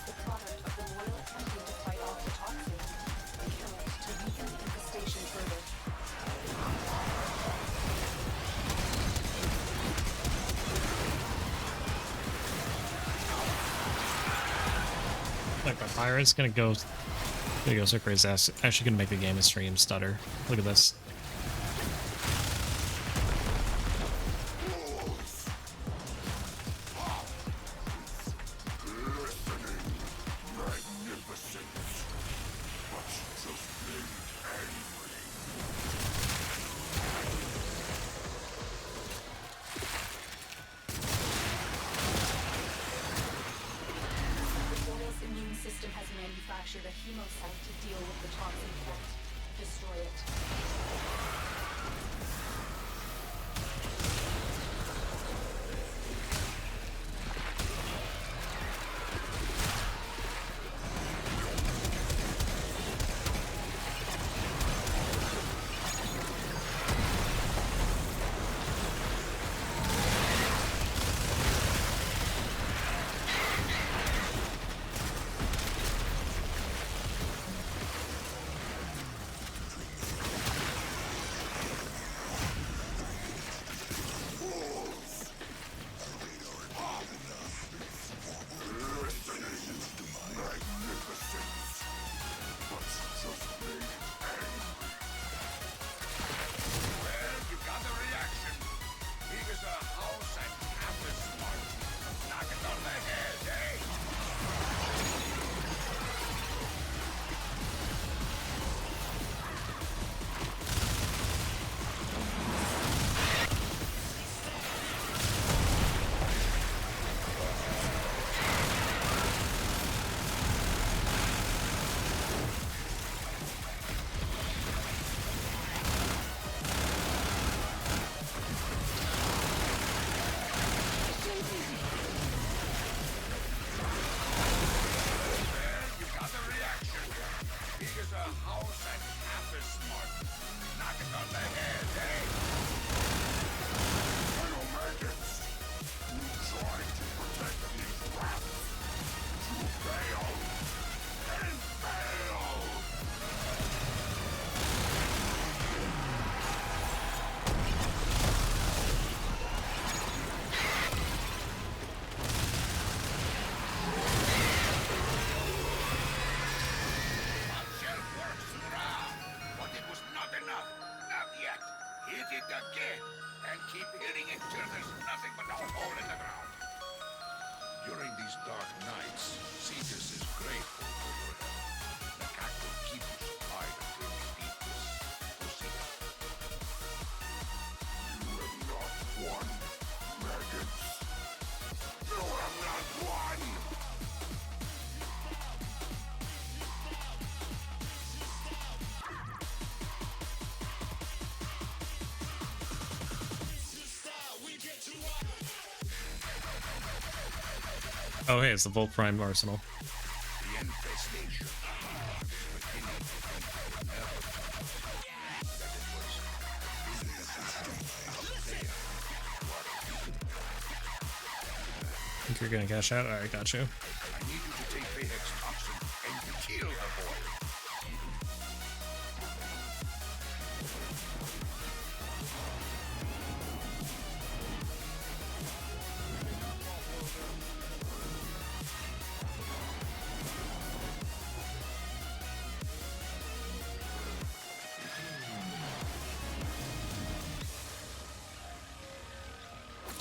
The product of the loyal attempting to fight off the toxin. Kill it to weaken the infestation further. Like my pirate's gonna go so crazy. That's actually gonna make the game and stream stutter. Look at this. The boil's immune system has manufactured a hemocyte to deal with the toxin threat. Destroy it. Well, you got the reaction. Big as a house and half as smart. Knock it on the head, eh? You got the reaction. Big as a house and half as smart. Knock it on the head, eh? Colonel Maggots, you tried to protect these rats. You failed. And failed. Shell works, hurrah! But it was not enough. Not yet. Hit it again. And keep hitting it till there's nothing but a hole in the ground. During these dark nights, Cetus is grateful for your help. The cat will keep you supplied until we beat this. Proceed. You have not won, maggots. You have not won! Oh, hey, it's the Volt Prime Arsenal. The infestation. Think you're gonna cash out? Alright, got you. I need you to take Bayhex toxin and kill the boy.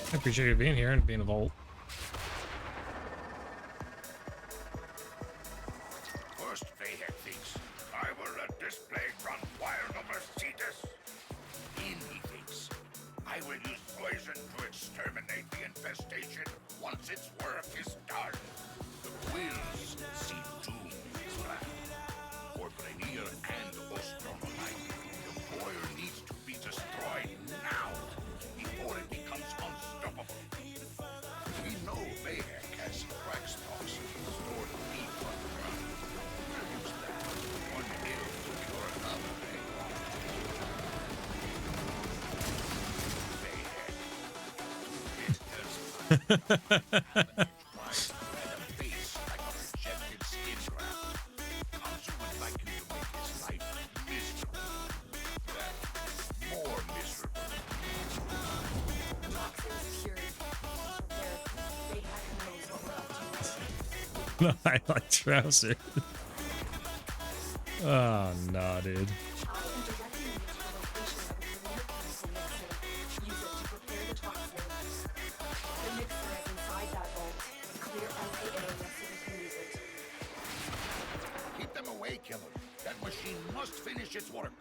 I appreciate you being here and being a Volt. First, Bayhex thinks I will let this plague run wild over Cetus. Then he thinks I will use poison to exterminate the infestation once its work is done. The wills see doom is black. For Brainier and Ostrom alike, the boiler needs to be destroyed now before it becomes unstoppable. We know Bayhex has Thrax toxin stored deep underground. We'll use that one ill to cure another Bayhex. I like trouser. Oh no, dude. Keep them away, Killer. That machine must finish its work.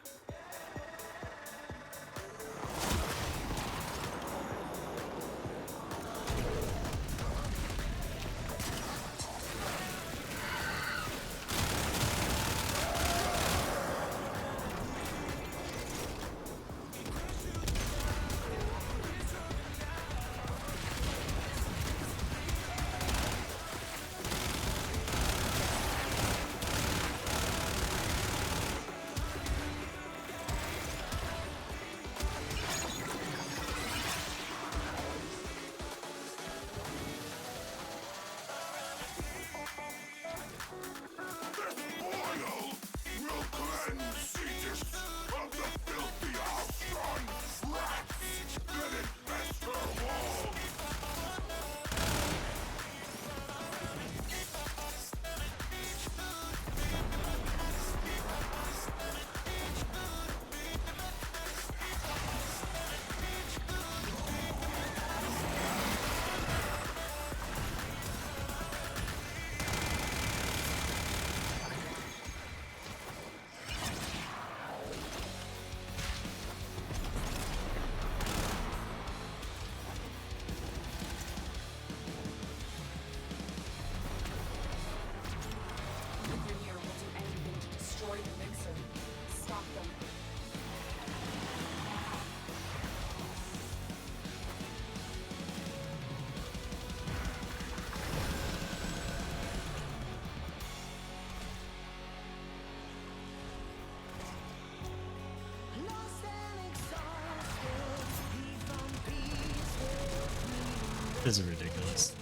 This is ridiculous.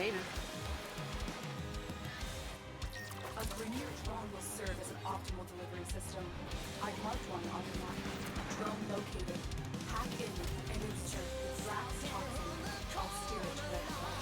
later. A Grineer drone will serve as an optimal delivery system. I've marked one on the map. Drone located. Hack in and insert Rat's toxin. I'll steer it to Red Flag.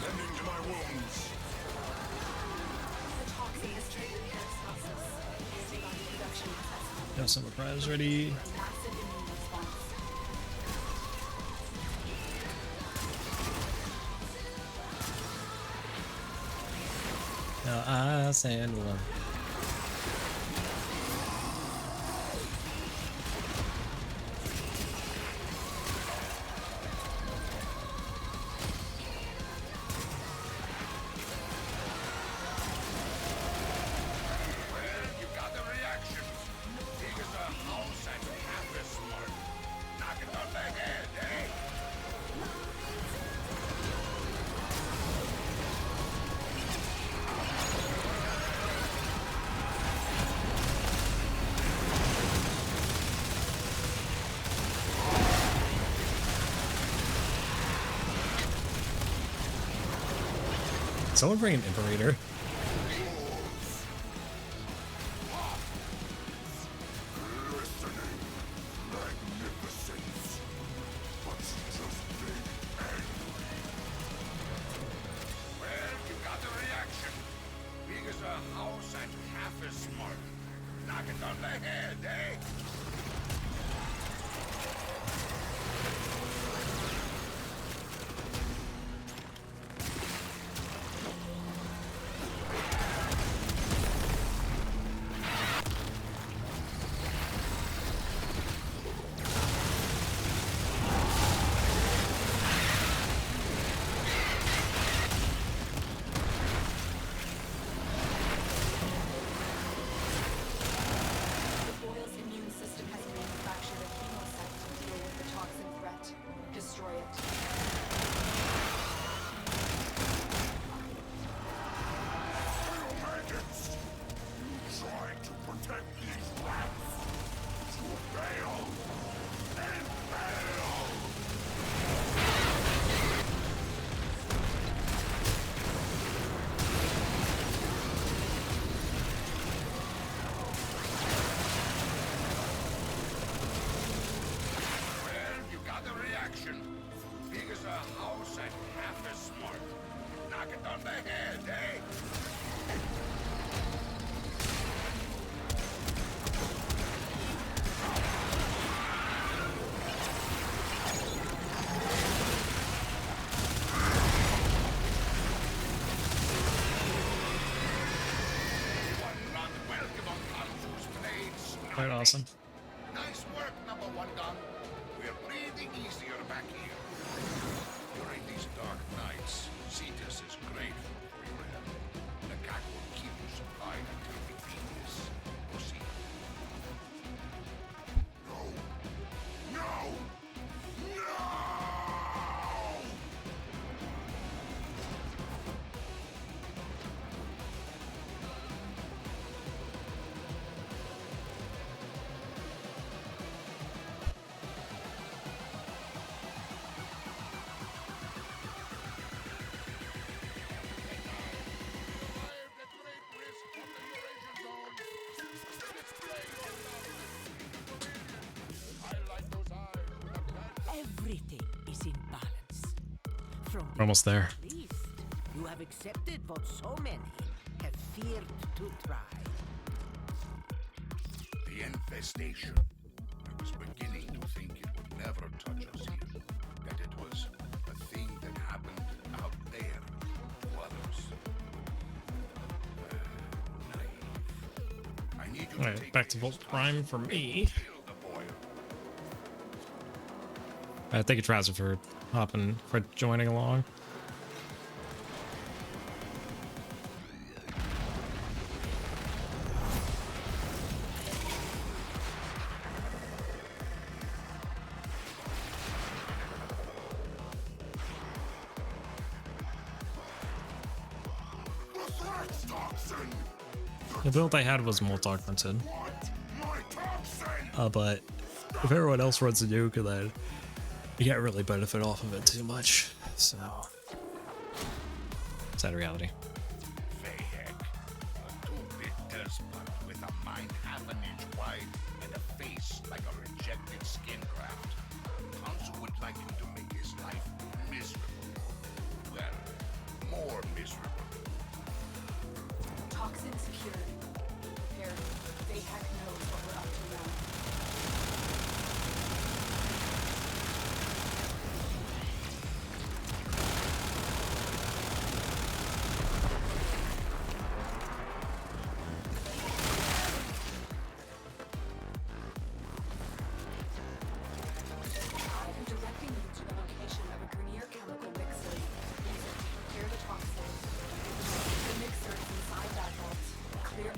Tending to my wounds. The toxin is triggering peristalsis. Antibody production assessment. Got some prize ready. Massive immune response. Now I sand one. Well, you got the reaction. Big as a house and half as smart. Knock it on the head, eh? Someone bring an Imperator. Listening. Magnificence. But just big angry. Well, you got the reaction. Big as a house and half as smart. Knock it on the head, eh? The Boyle's immune system has manufactured a chemoset to deal with the toxin threat. Destroy it. Maggots. Trying to protect these rats. To fail. And fail. Well, you got the reaction. Big as a house and half as smart. Knock it on the head, eh? You are not welcome on Kanju's blades. Quite awesome. Nice work, number one gun. We're breathing easier back here. During these dark nights, Cetus is grateful for your help. The cat will keep you supplied until we beat this. Proceed. No. We're almost there. At least you have accepted what so many have feared to try. The infestation. I was beginning to think it would never touch us here. That it was a thing that happened out there to others. Naive. I need you to Alright, take back to this Volt task Prime for me. and kill the boy. Thank you, Trazza, for joining along. Reflex toxin! The build I had was Molt Augmented. What? My toxin! But if everyone else runs a nuke, then you can't really benefit off of it too much. So, sad reality. Vahek, a two-bit despot with a mind half an inch wide and a face like a rejected skin graft. Hanzo would like him to make his life miserable. Well, more miserable. Toxin secured. Prepared. Vahek knows what we're up to now. I'm directing you to the location of a Grineer chemical mixer. Use it to prepare the toxin. The mixer is inside that vault. Clear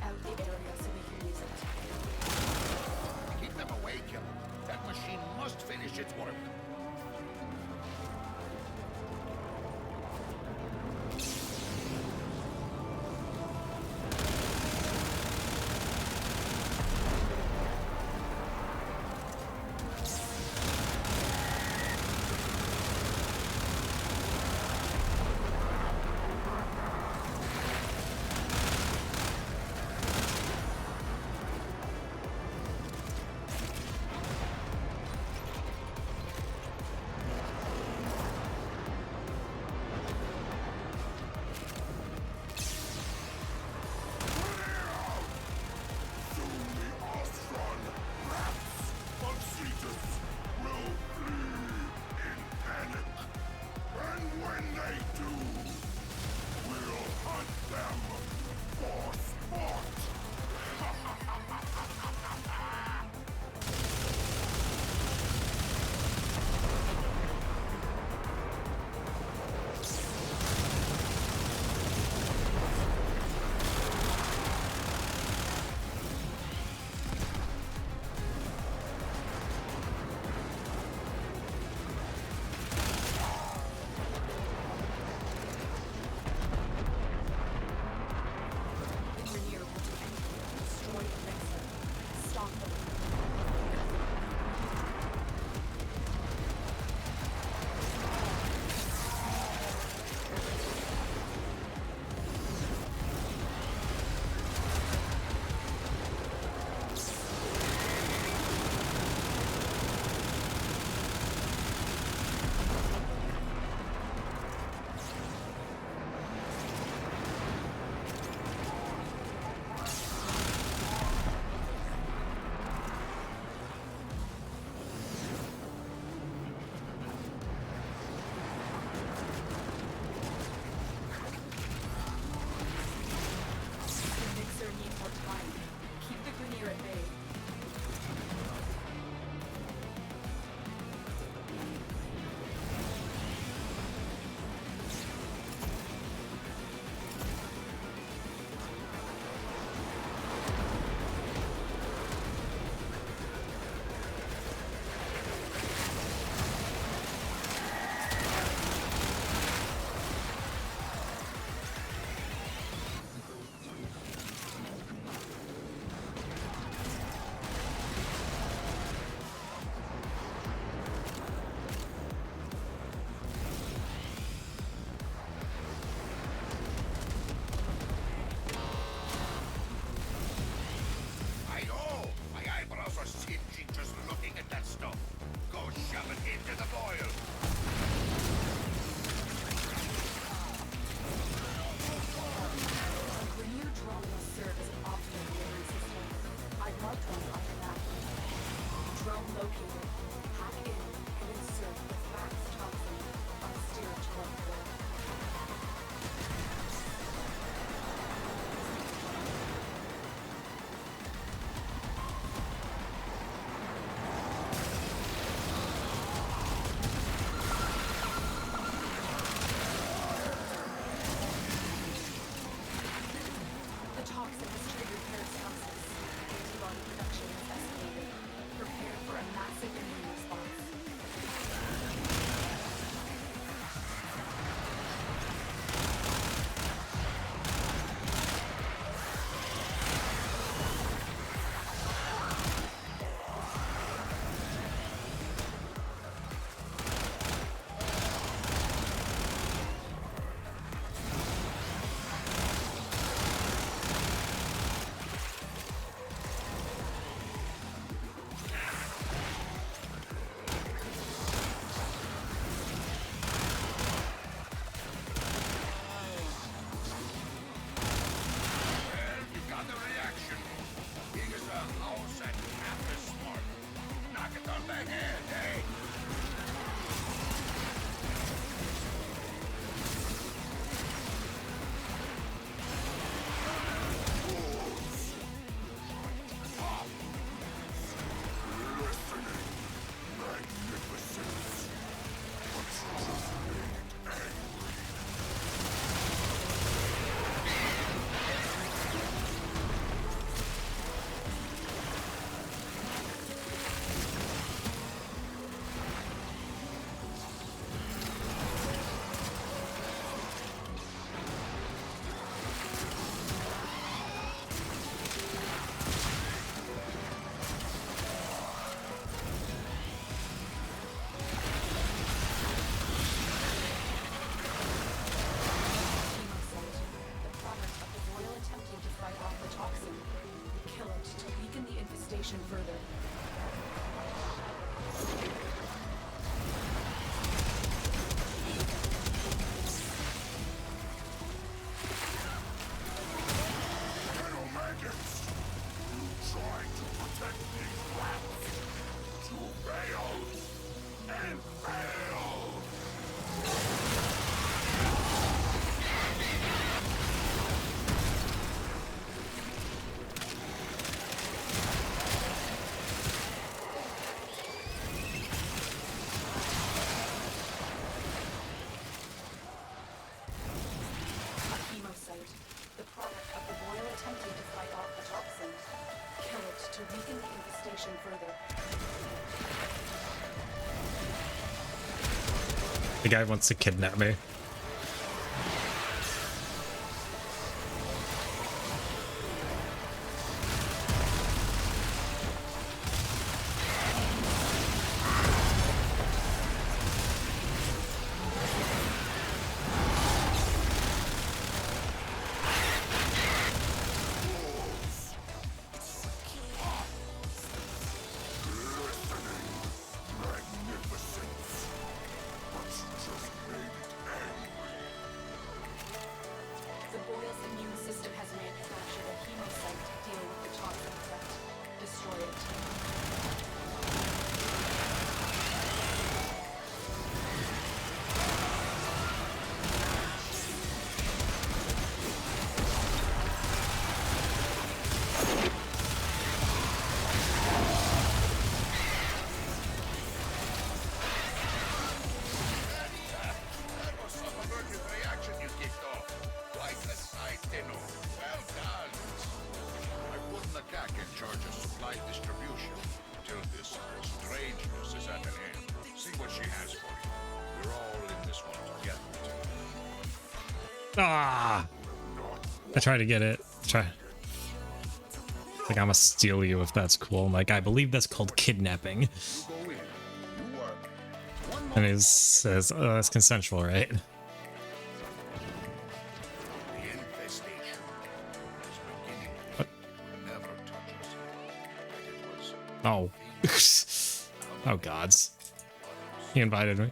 located. Hack in and insert the Fax toxin on steerage core. The toxin has triggered peristalsis. Antibody production is escalated. Prepare for a massive immune response. Well, you got the reaction. Big as a house and half as smart. Knock it on the head, eh? The product of the boil attempting to fight off the toxin. Kill it to weaken the infestation further. Hello, maggots! You trying to protect these rats? You failed! And failed! A hemocyte. The product of the boil attempting to fight off the toxin. Kill it to weaken the infestation further. The guy wants to kidnap me. Magnificence! But you just made it angry. The boil's immune system has manufactured a hemocyte to deal with the toxin threat. Destroy it. That was some allergic reaction you kicked off. Quite a sight, Dino. Well done. I put Nakak in charge of supply distribution until this strangeness is at an end. See what she has for you. We're all in this one together. Ah! I tried to get it. Try. Like, I'm gonna steal you if that's cool. I'm like, I believe that's called kidnapping. You go in. You work. One And he says, oh, that's consensual, right? The infestation is beginning. What? Never touch us. It was Oh. Oh, gods. He invited me.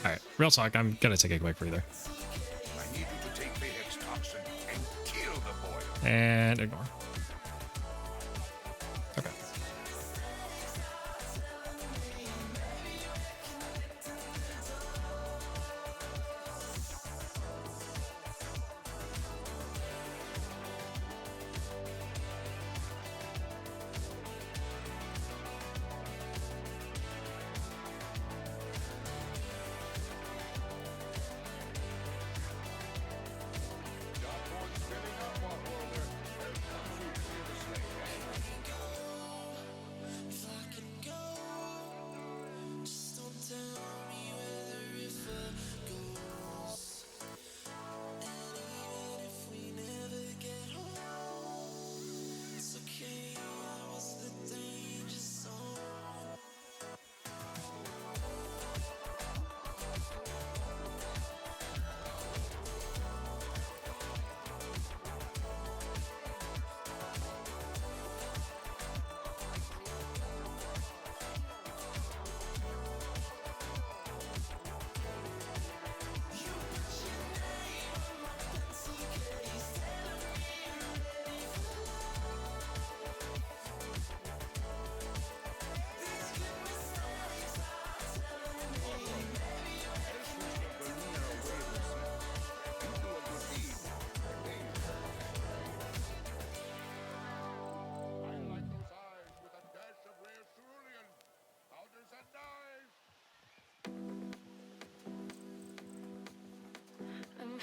Alright, real talk, I'm gonna take a quick breather. I need you to take Bayhek's toxin and kill the boy. And ignore. Okay.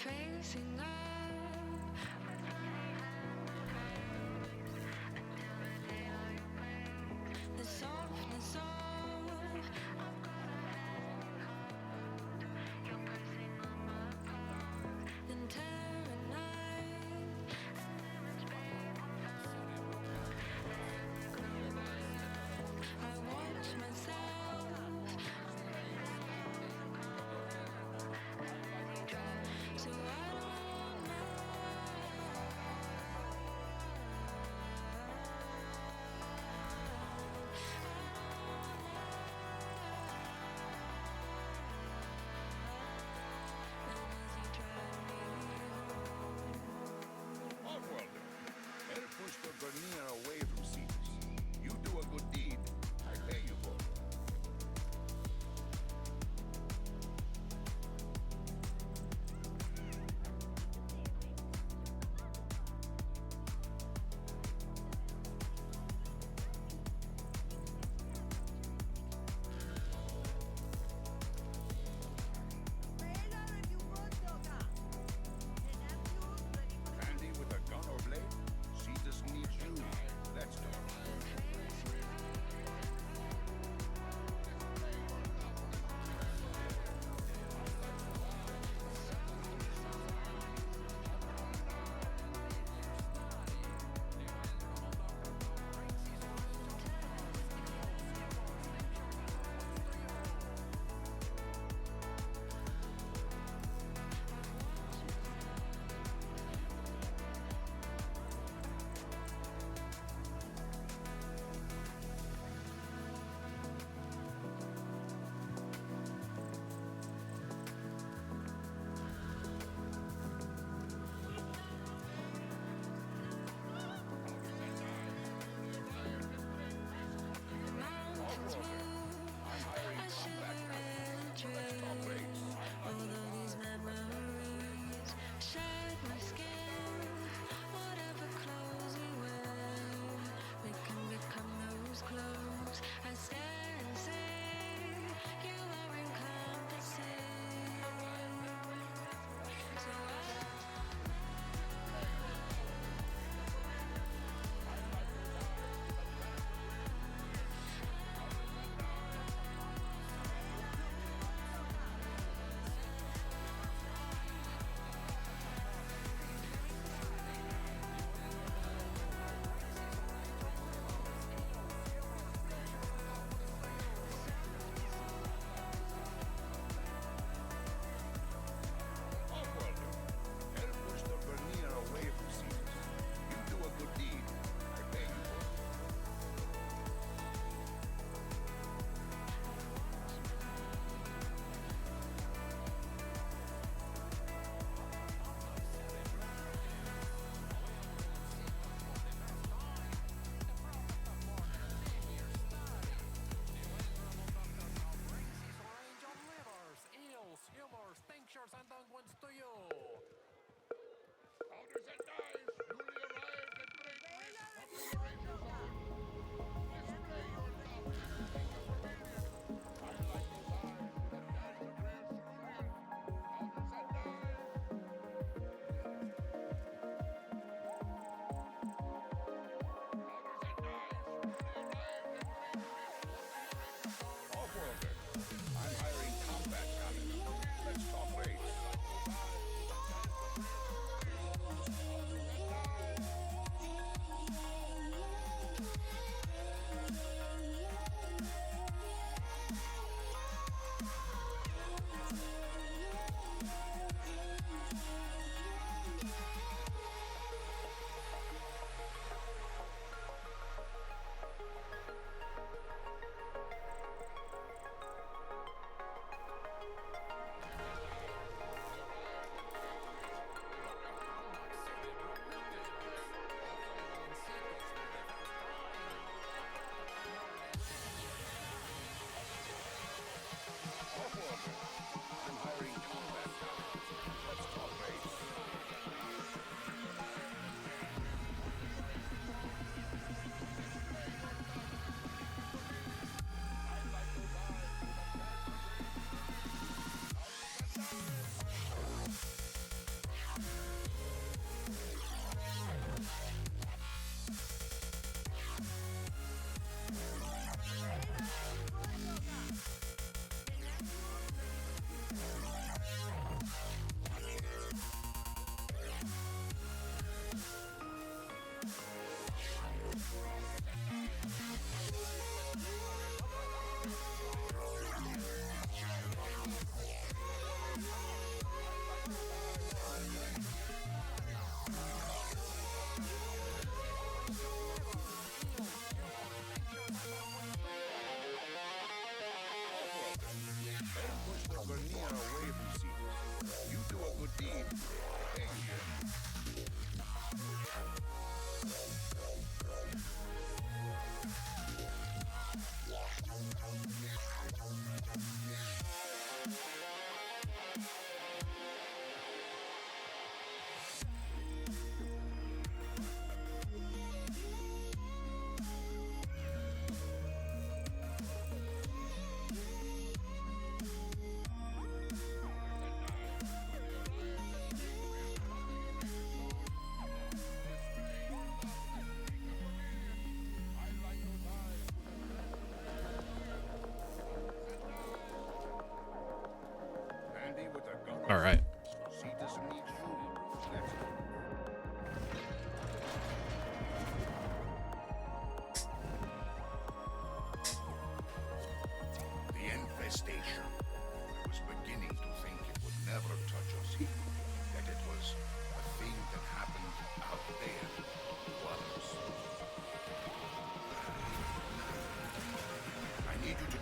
tracing up. The softness of then tearing night. I watch myself, so I don't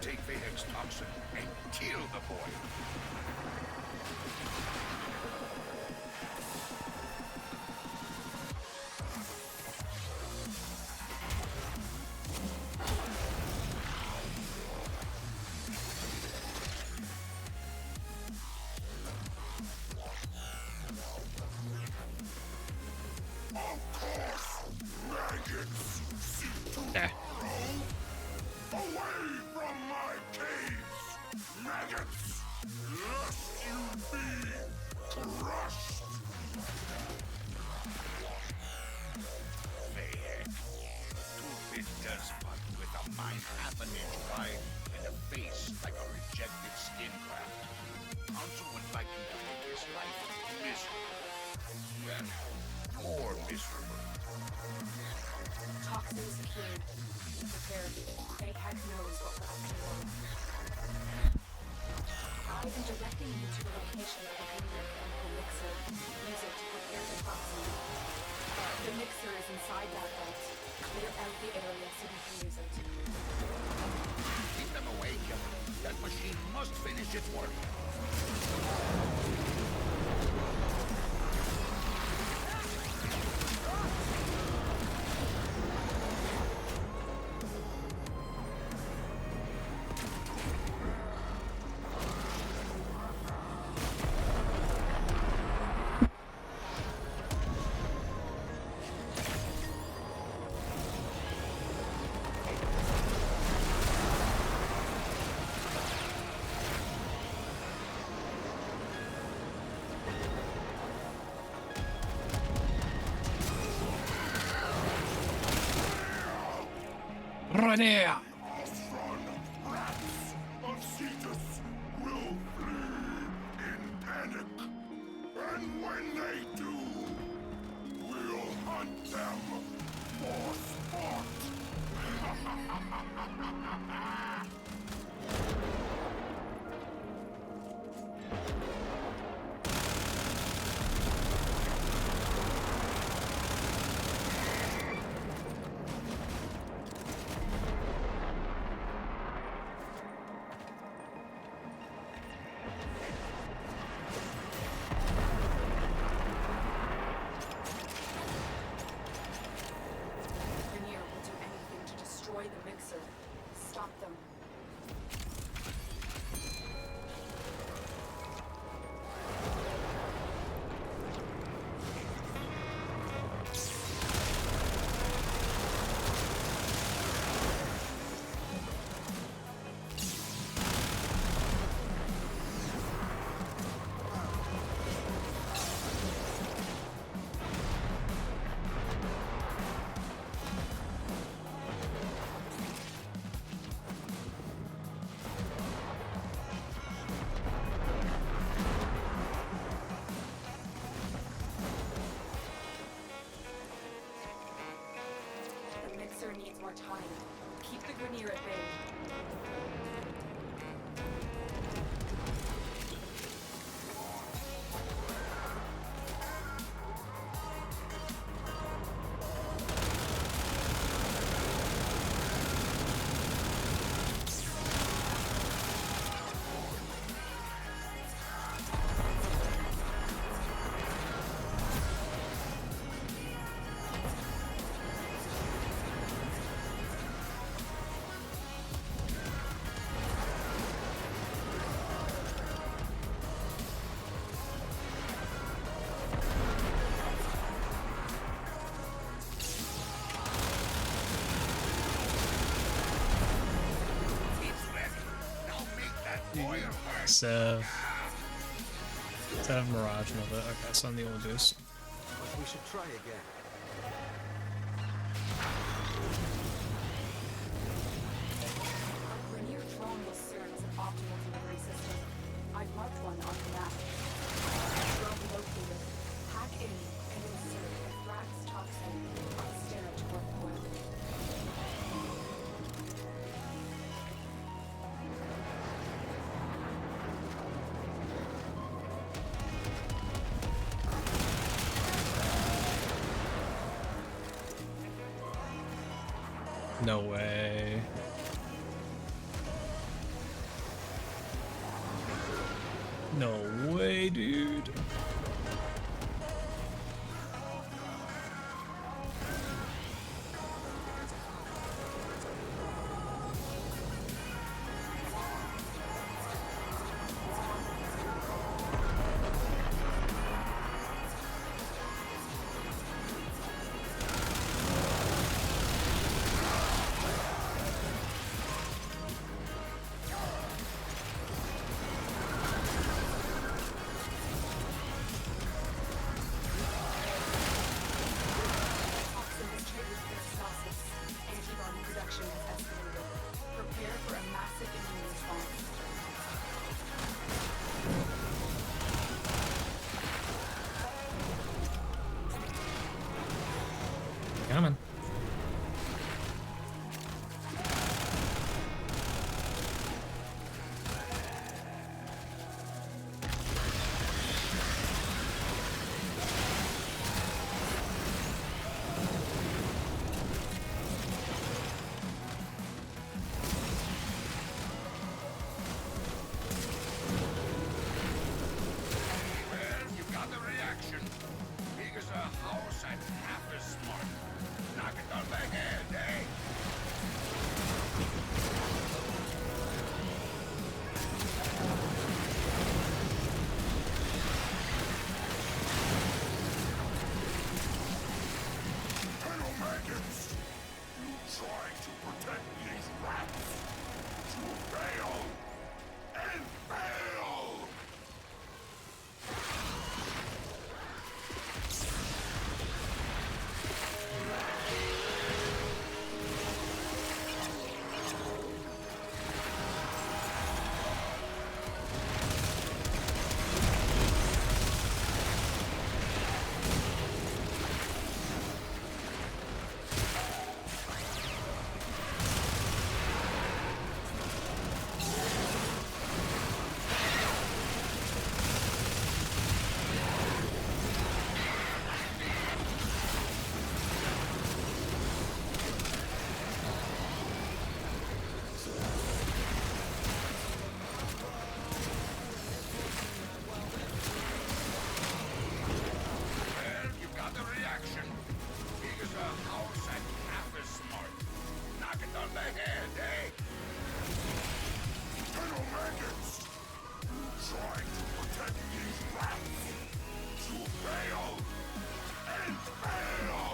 take Vahek's toxin and kill the boy. Yeah. Away from my caves, maggots! Lest you be crushed! Vahek, two-bit despot with a mind half an inch wide and a face like a rejected skin graft. Council would like him to make his life miserable. Well, more miserable. Toxin secured. Prepare. Vahek knows what we're up to. I've been directing you to the location of the Gunir chemical mixer. Use it to prepare the toxin. The mixer is inside that vault. Clear out the area so we can use it. Keep them away, Killer. That machine must finish its work. Run here! Rats of Cetus will flee in panic. And when they do, we'll hunt them for sport. Gunir will do anything to destroy the mixer. Stop them. The mixer needs more time. Keep the Gunir at bay. It's ready. Now make that boy hurt. So, let's have Mirage move it. Okay, so on the old juice. But we should try again. Gunir drone will serve as an optimal delivery system. I've marked one on the map. Drone located. Hack in and insert the Thrax toxin on Stera to work with. No way. No way, dude. Toxin has triggered peristalsis. Antibody production has escalated. Prepare for a massive immune response. Coming. Well, you got the reaction. Big as a house and half as smart. Knock it on the head, eh? Hello, maggots! You trying to protect these rats? You fail! And fail! Well, you got the reaction. Big as a house and half as smart. Knock it on the head, eh? Hello, maggots! You trying to protect these rats? You fail! And fail!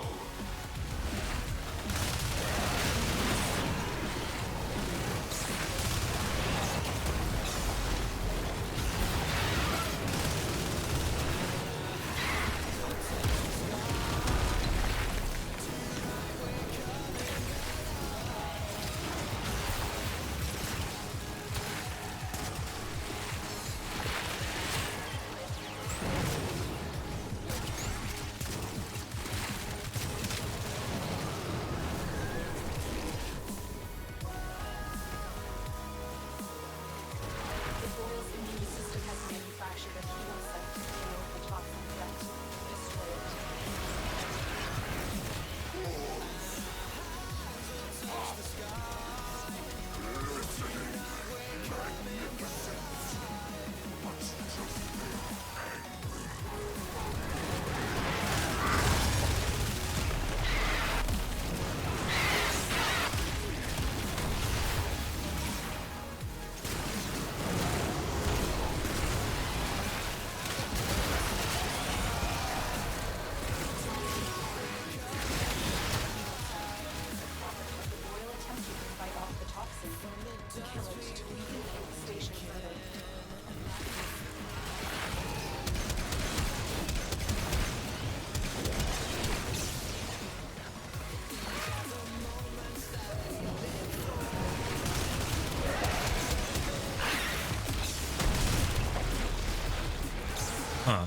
The Boyle's immune system has manufactured a hemocell to kill the toxin threat. Destroy it. The Boyle attempted to fight off the toxin. Kill it to weaken the infestation further. Huh.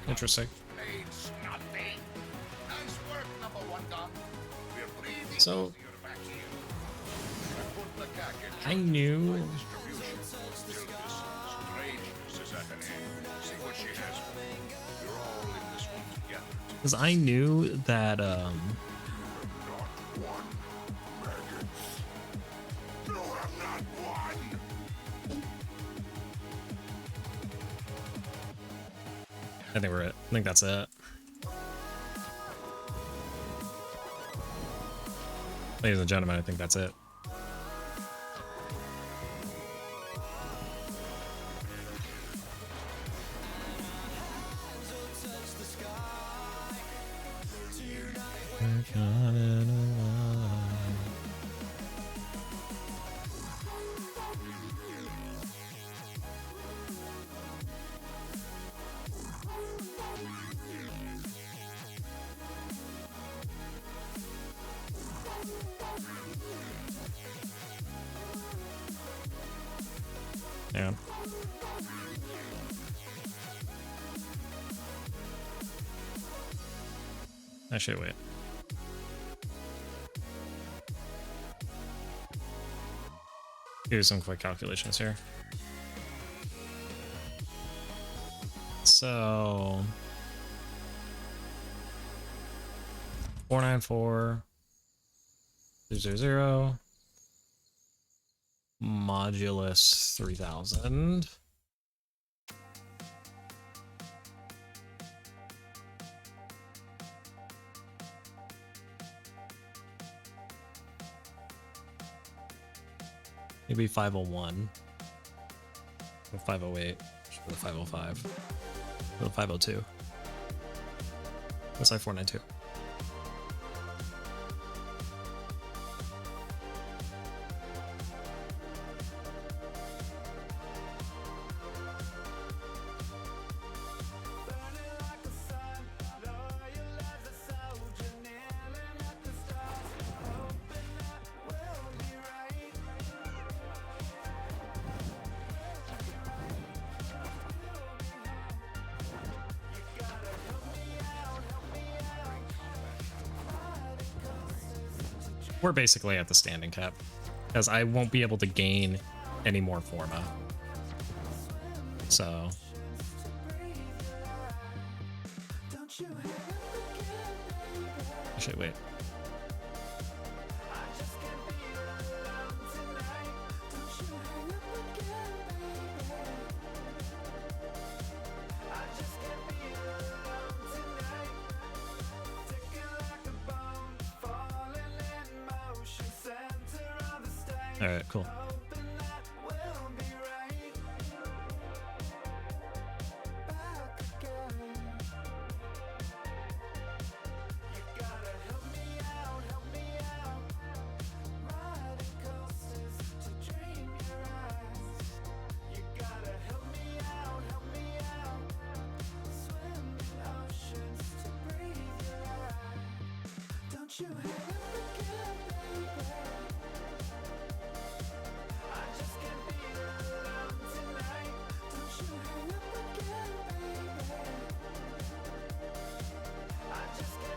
Interesting. So I knew because I knew that I think we're it. I think that's it. Ladies and gentlemen, I think that's it. Yeah. Actually, wait. Do some quick calculations here. So 494,000 modulus 3000. Maybe 501 or 508 or 505 or 502. Let's say 492. We're basically at the standing cap, because I won't be able to gain any more forma. So actually, wait. All right, cool.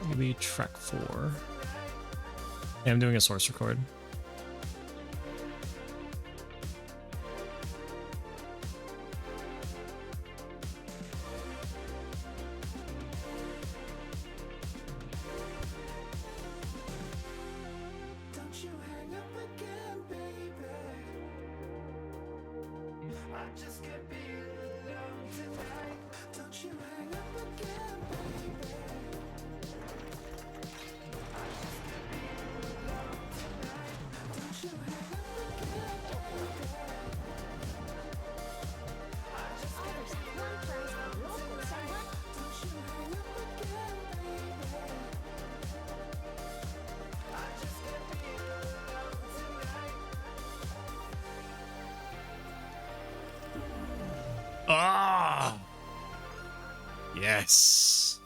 Maybe track 4. Yeah, I'm doing a source record. Ah! Yes.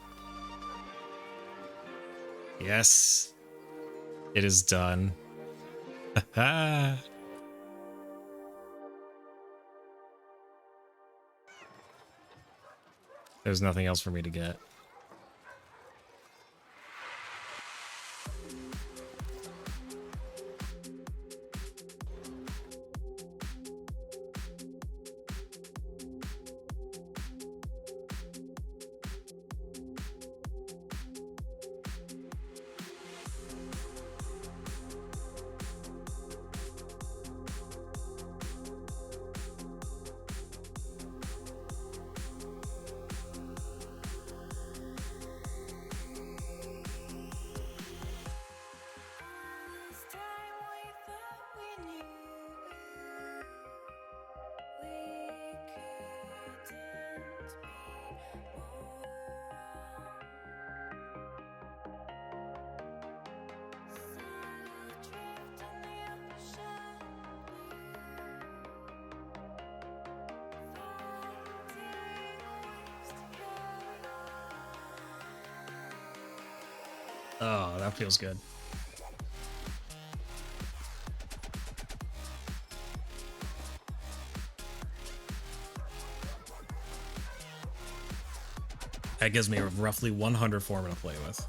Yes. It is done. There's nothing else for me to get. Oh, that feels good. That gives me roughly 100 form to play with.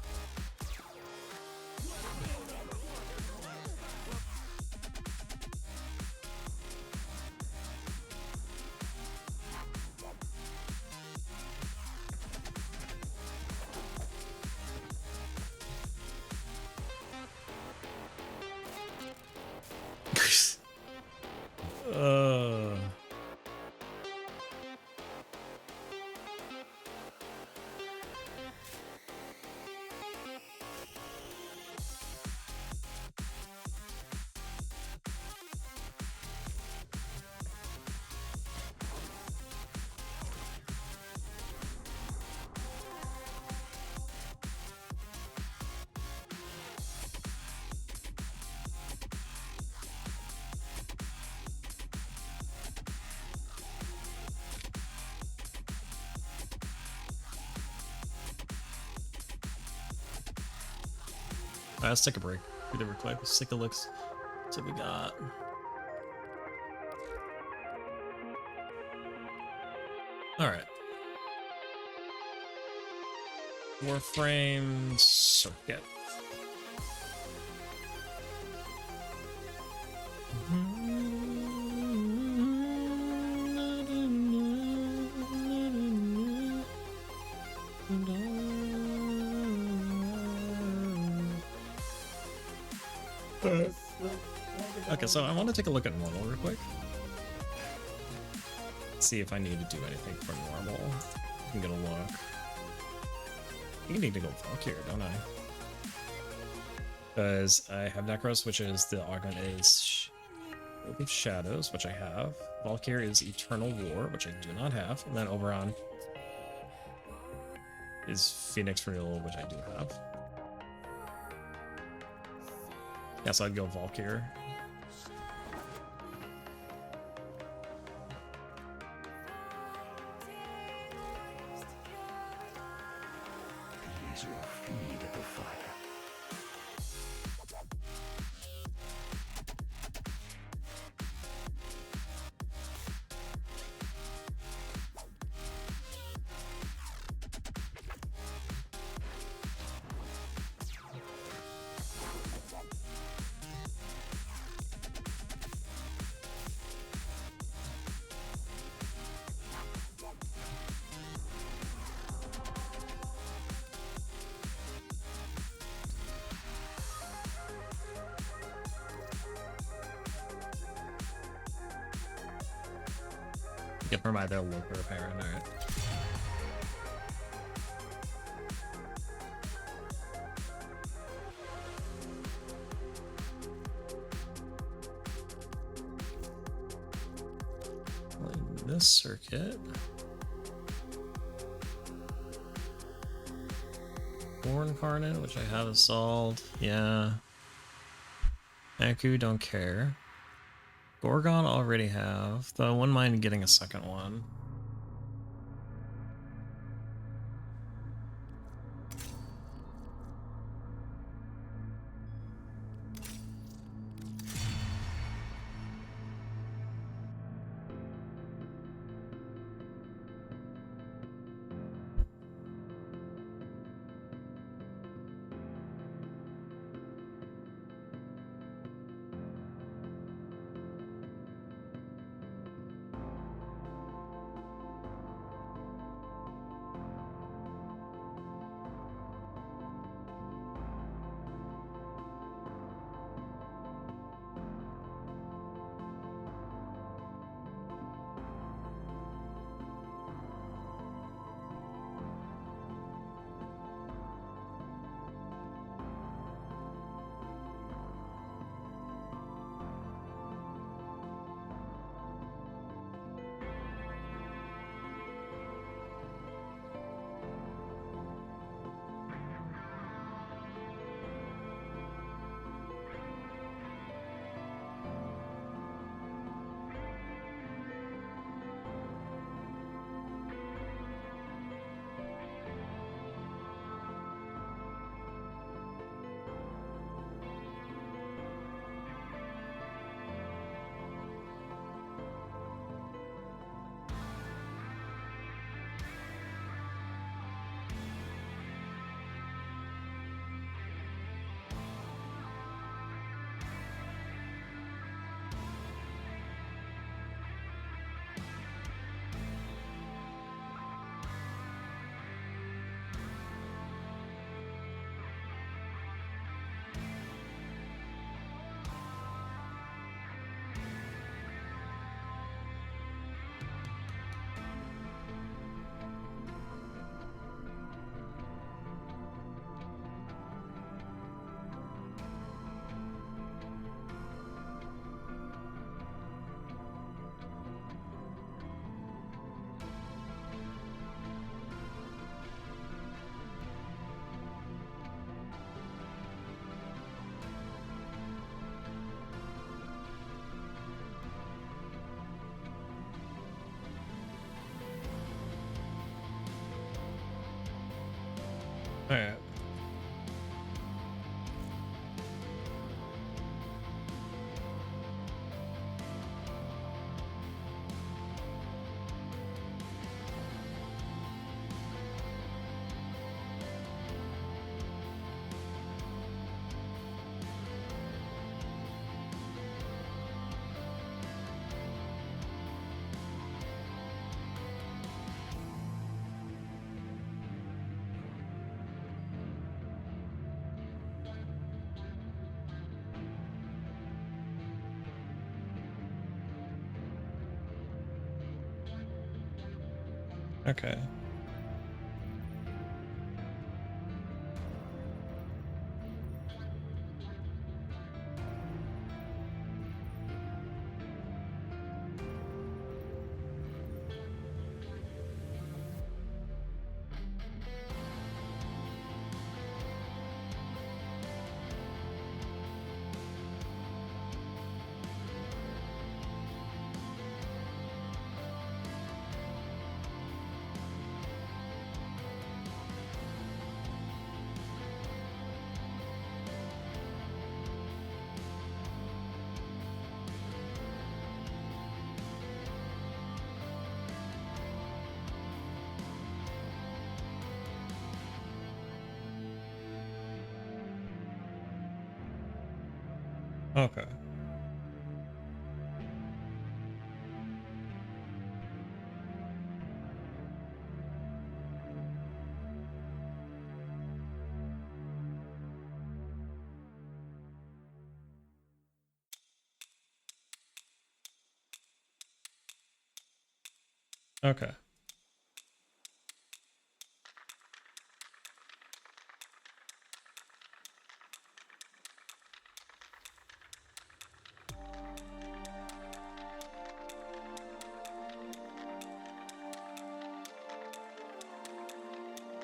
uh... Let's take a break. We did record. Let's take a look. See what we got. All right. Warframe circuit. Okay, so I want to take a look at normal real quick. See if I need to do anything for normal. I can get a look. I think I need to go Valkyrie, don't I? Because I have Necros, which is the augment is Oath of Shadows, which I have. Valkyrie is Eternal War, which I do not have. And then Oberon is Phoenix Renewal, which I do have. Yeah, so I'd go Valkyrie. Ease your feet at the fire. Get for my their local repair, alright. This circuit. Born Incarnate, which I have installed. Yeah. Aku, don't care. Gorgon already have, though I wouldn't mind getting a second one. Alright. Okay. Okay. Okay.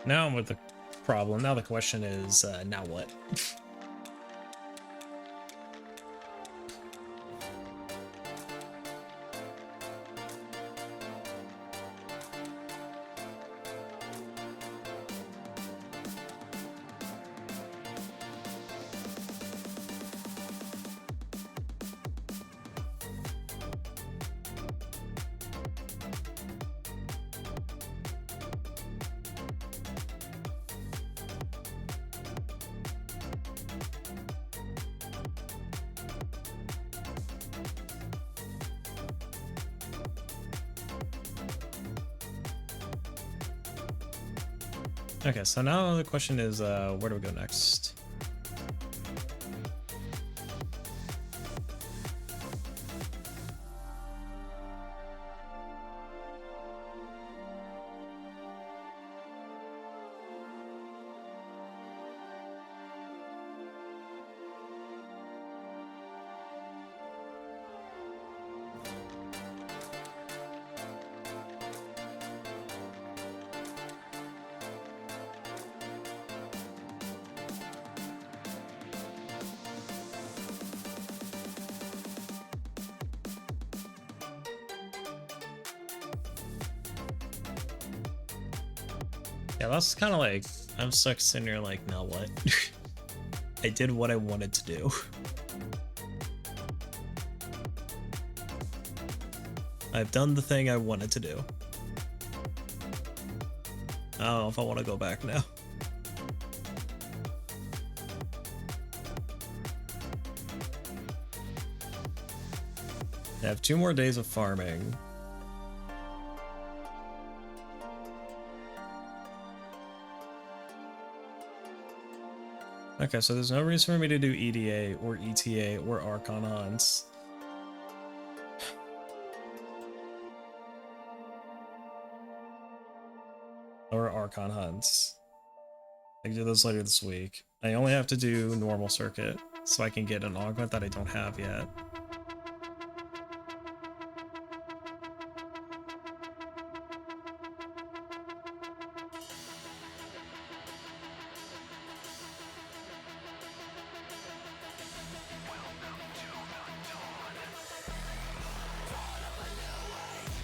Now I'm with the problem. Now the question is, now what? Okay, so now the question is, where do we go next? Yeah, that's kind of like, I'm stuck sitting here like, now what? I did what I wanted to do. I've done the thing I wanted to do. I don't know if I want to go back now. I have 2 more days of farming. Okay, so there's no reason for me to do EDA or ETA or Archon hunts. Or Archon hunts. I can do those later this week. I only have to do normal circuit, so I can get an augment that I don't have yet.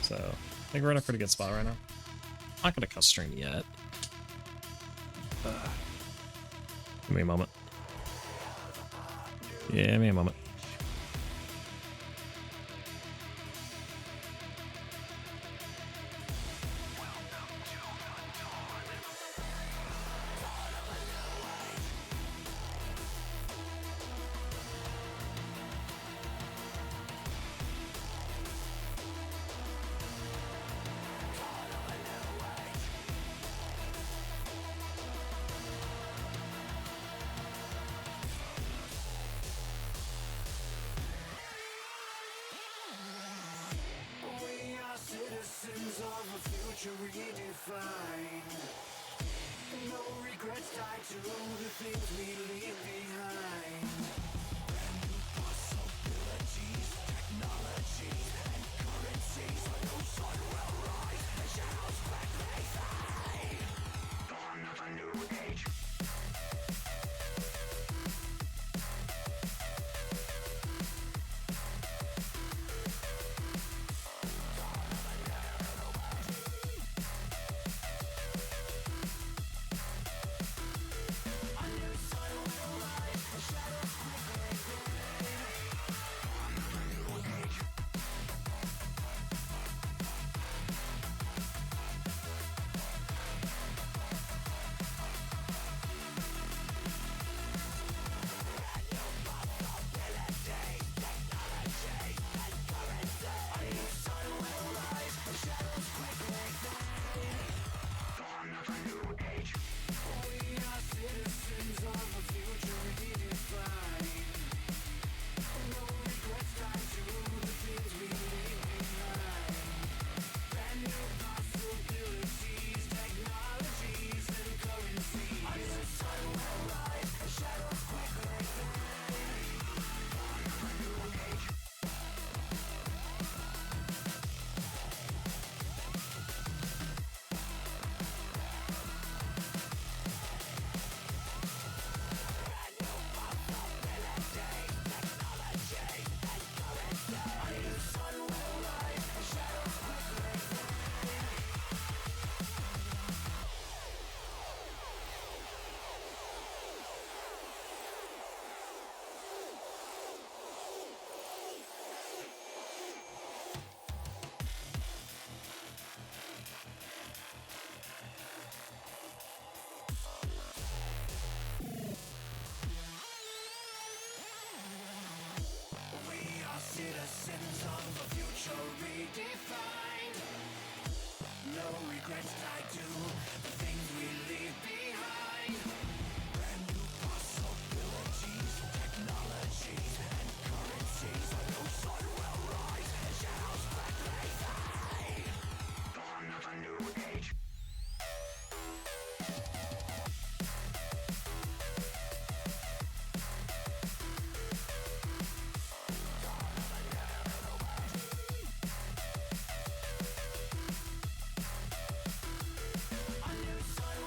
So, I think we're in a pretty good spot right now. I'm not gonna cut stream yet. Give me a moment. Yeah, give me a moment. Citizens of a future redefined. No regrets tied to the things we leave behind. Brand new possibilities, technologies, and currencies. A new sun will rise, the shadows quickly fade. Dawn of a new age. Citizens of a future redefined. No regrets tied to the things we leave behind. Brand new possibilities, technologies, and currencies. A new sun will rise, and shadows quickly fade. Dawn of a new age. A new sun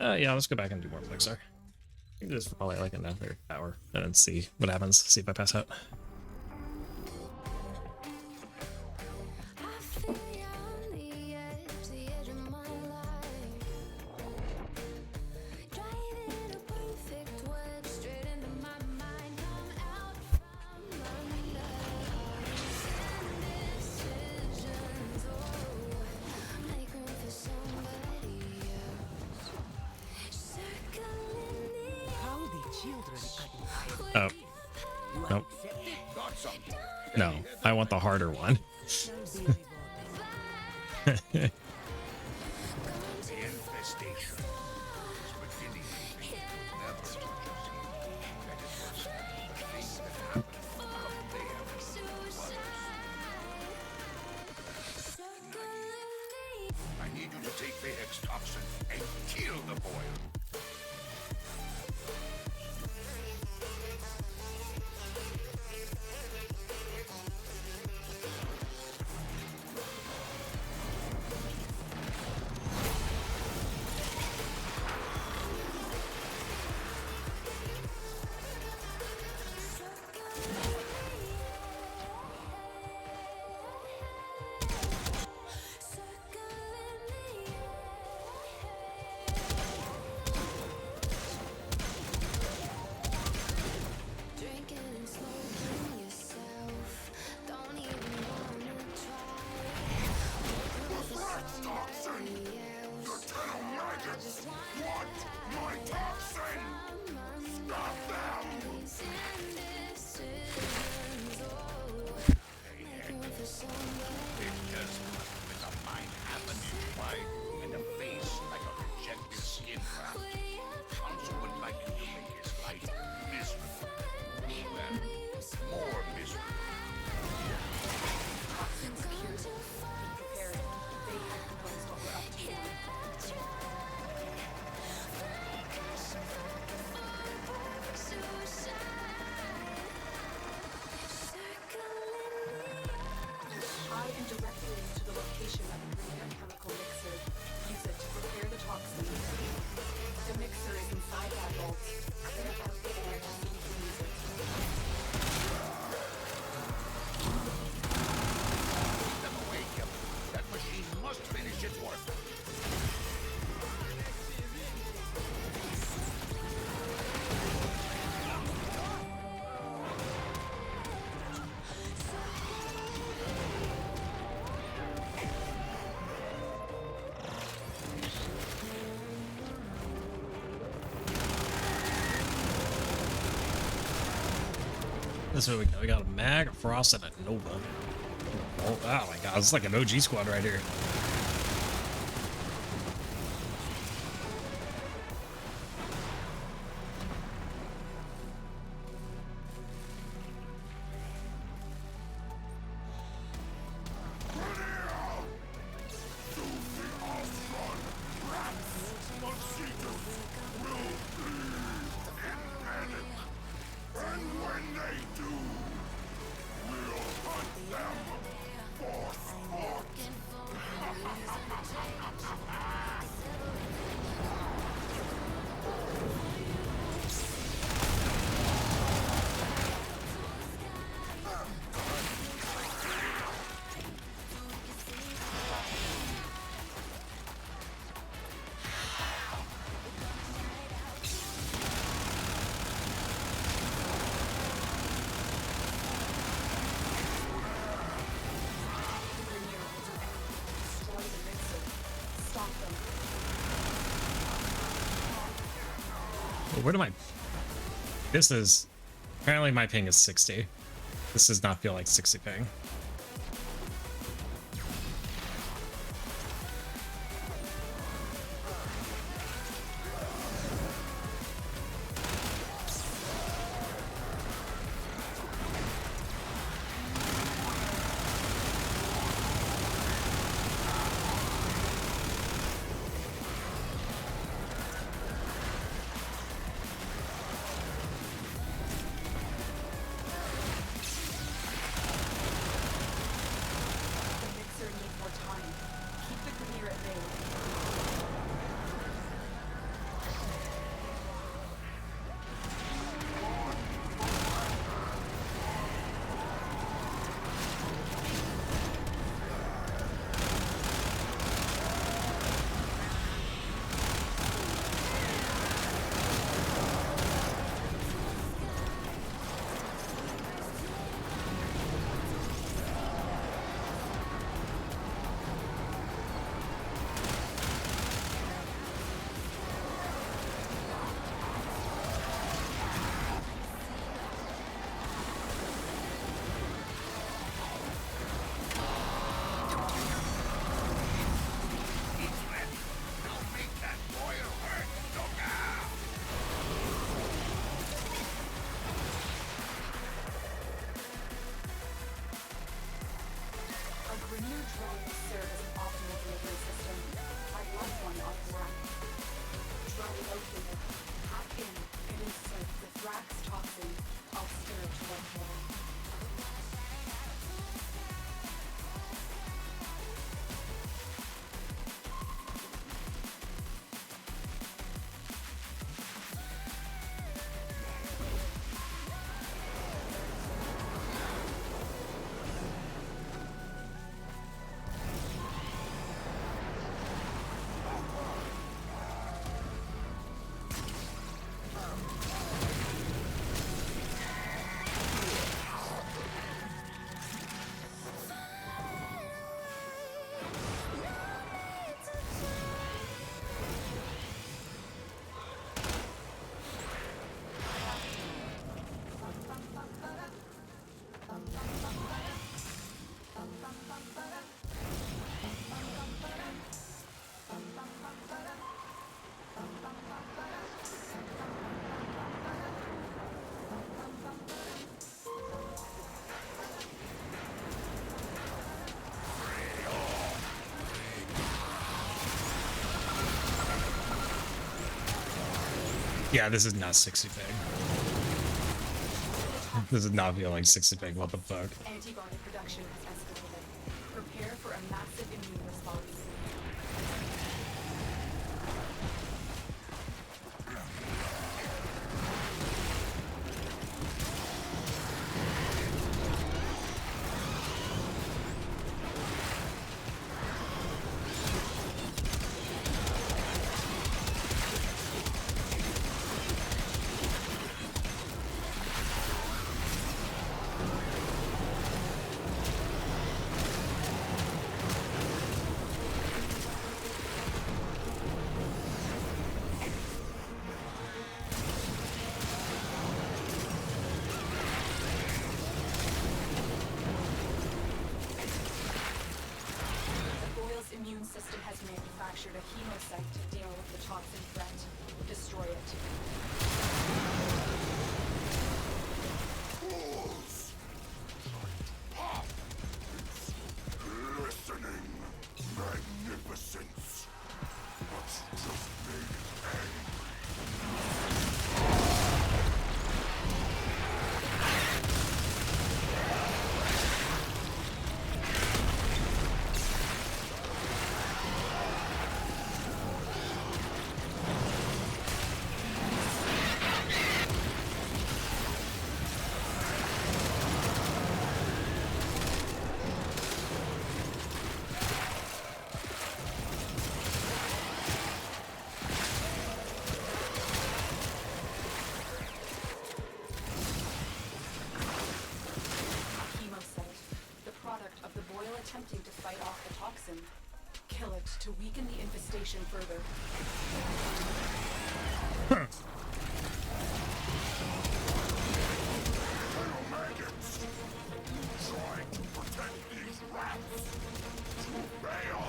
Yeah, let's go back and do more Pixar. Do this for probably like another hour and then see what happens. See if I pass out. Oh. Nope. No, I want the harder one. The infestation is beginning to think never touch us. That it was the thing that happened out there was. I need you to take the Hex toxin and kill the boil. This is what we got. We got a Mag, a Frost, and a Nova. Oh my god, it's like an OG squad right here. Where do my... This is... Apparently my ping is 60. This does not feel like 60 ping. Yeah, this is not 60 peg. This does not feel like 60 peg. What the fuck? Antibody production has escalated. Prepare for a massive immune response. Immune system has manufactured a hemocyte to deal with the toxin threat. Destroy it. Fools! Listening, magnificence. What's just made attempting to fight off the toxin. Kill it to weaken the infestation further. Maggots! Trying to protect these rats! To fail!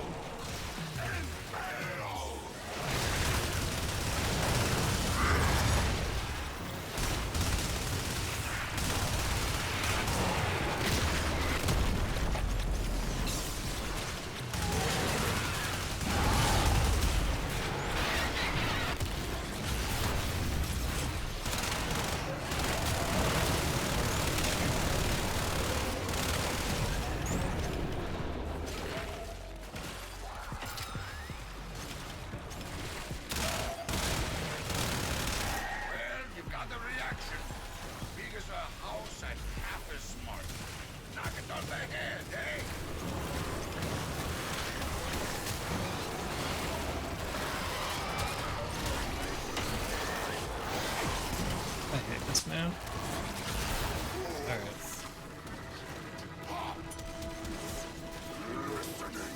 And fail! Man. Alright. Listening,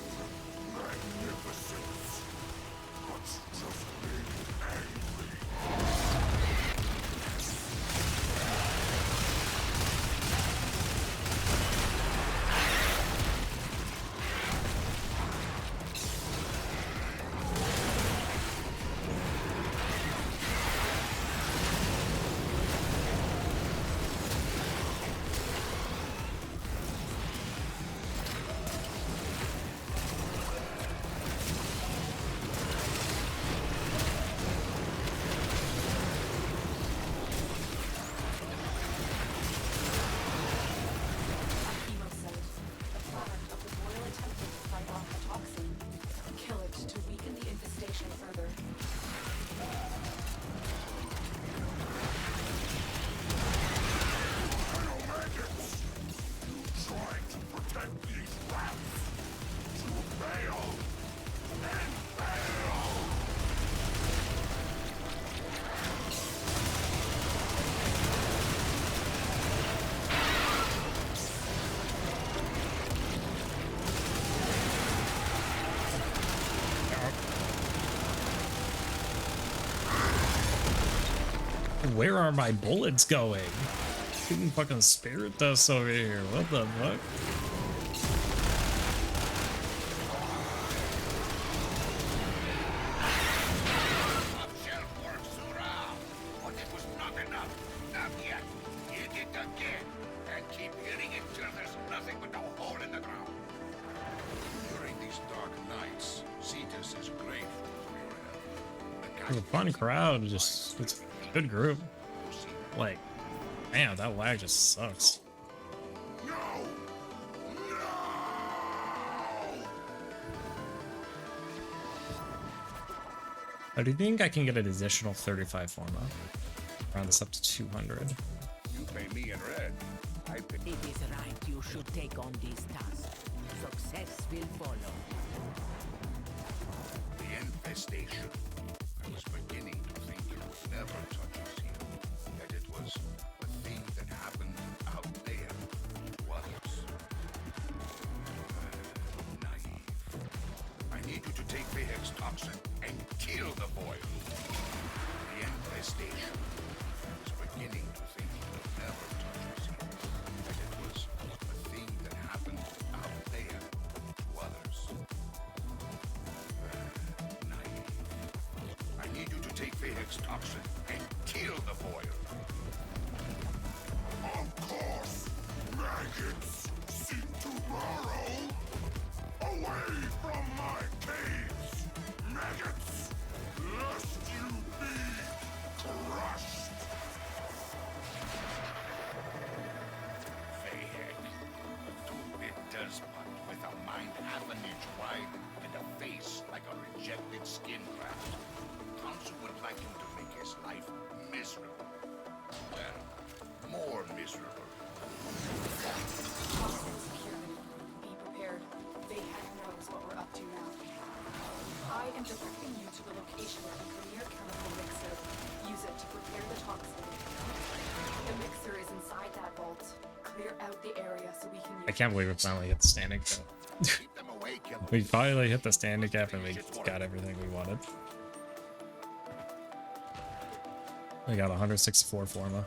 magnificence. What's just made angry? Where are my bullets going? Shooting fucking spirit dust over here. What the fuck? But it was not enough. Not yet. Hit it again. And keep hitting it till there's nothing but a hole in the ground. During these dark nights, Cetus is grateful for your help. It's a fun crowd. Just it's Good group. Like, man, that lag just sucks. No! I do think I can get an additional 35 forma. Round this up to 200. You pay me in red. I pay. It is right you should take on this task. Success will follow. The infestation. I was beginning to think it would never touch us here. That it was a thing that happened out there to others. Naive. I need you to take Vahek's toxin and kill the boy. The infestation. I was beginning to think it would never touch us here. That it was a thing that happened out there to others. Naive. I need you to take Vahek's toxin and kill the boil. Of course, maggots see tomorrow. Away from my caves, maggots, lest you be crushed. Vahek, a two-bit despot with a mind half an inch wide and a face like a rejected skin graft. Council would like him to make his life miserable. Well, more miserable. Toxin security. Be prepared. Vahek knows what we're up to now. I am directing you to the location of the premier chemical mixer. Use it to prepare the toxin. The mixer is inside that vault. Clear out the area so we can use I can't believe we finally hit the standing cap. Keep them away, killer. We finally hit the standing cap and we got everything we wanted. We got 164 forma.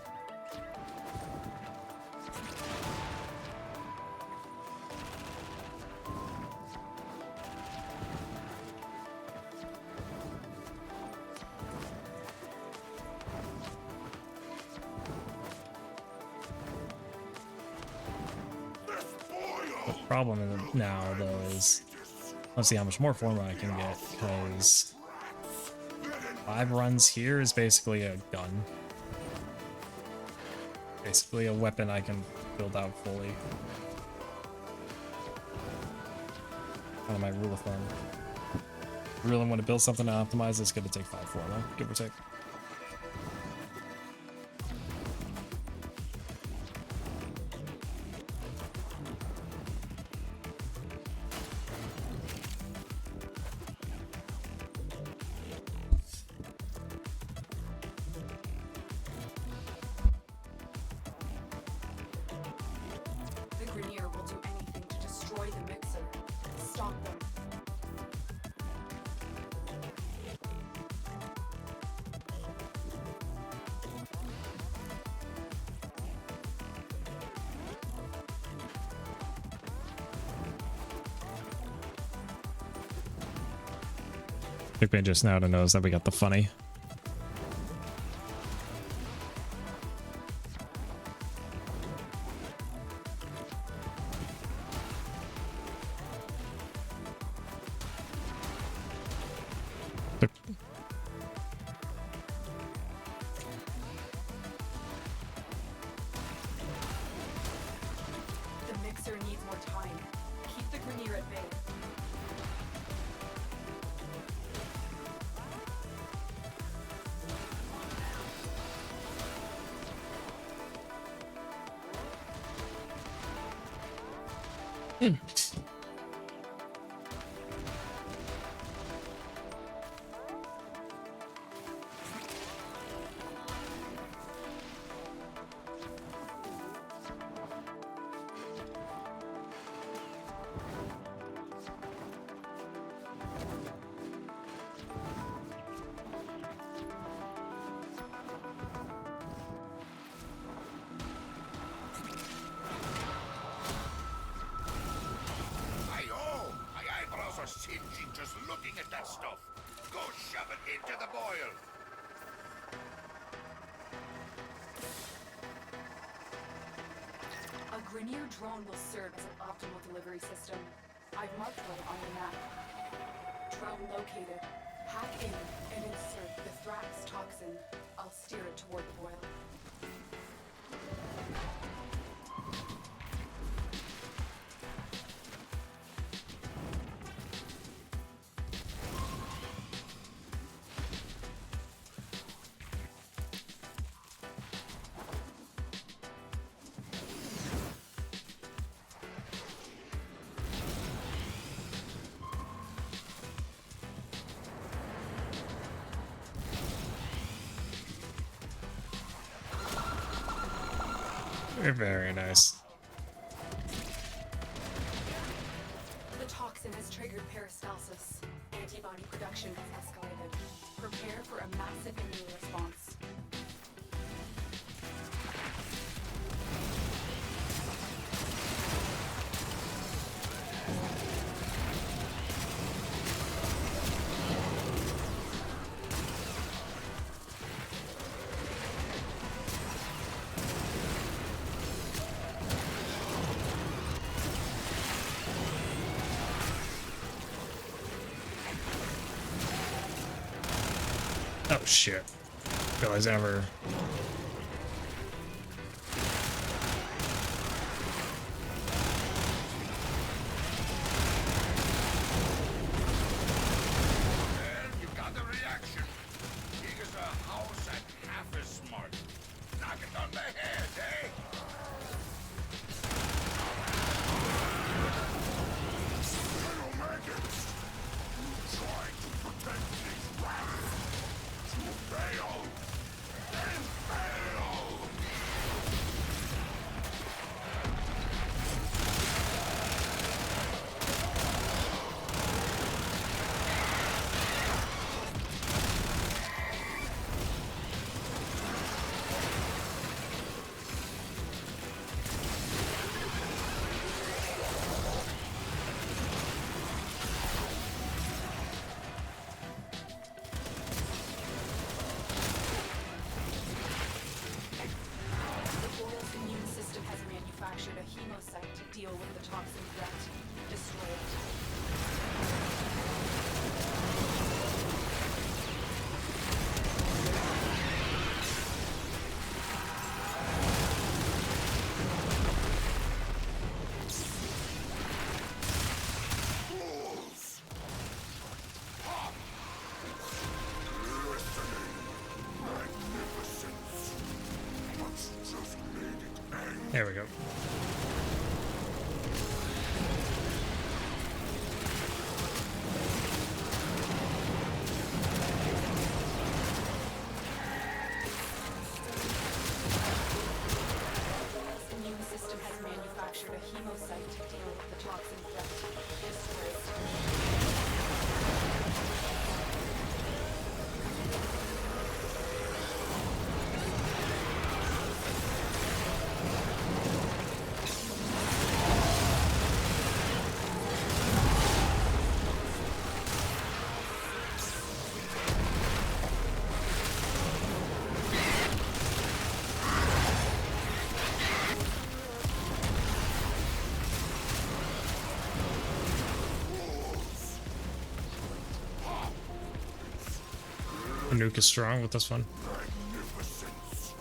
The problem now, though, is let's see how much more forma I can get, because 5 runs here is basically a gun. Basically a weapon I can build out fully. Kind of my rule of thumb. Really want to build something to optimize, it's going to take 5 forma, give or take. The Grenier will do anything to destroy the mixer. Stop them. Pickman just now knows that we got the funny. The mixer needs more time. Keep the Grenier at bay. My eyebrows are singeing just looking at that stuff. Go shove it into the boil. A Grenier drone will serve as an optimal delivery system. I've marked one on the map. Drone located. Hack in and insert the Thrax toxin. I'll steer it toward the boil. Very nice. The toxin has triggered peristalsis. Antibody production has escalated. Prepare for a massive immune response. Oh shit. Realize I never. Well, you got the reaction. Big as a house and half as smart. Knock it on the head, eh? Little maggots, trying to protect these rats. To fail and fail. The boil's immune system has manufactured a hemocyte to deal with the toxin threat. Destroy it. Fools! Pop! Listening. Magnificence. But you just made it angry. There we go. The immune system has manufactured a hemocyte to deal with the toxin threat. Destroy it. Nuke is strong with this one. Magnificence.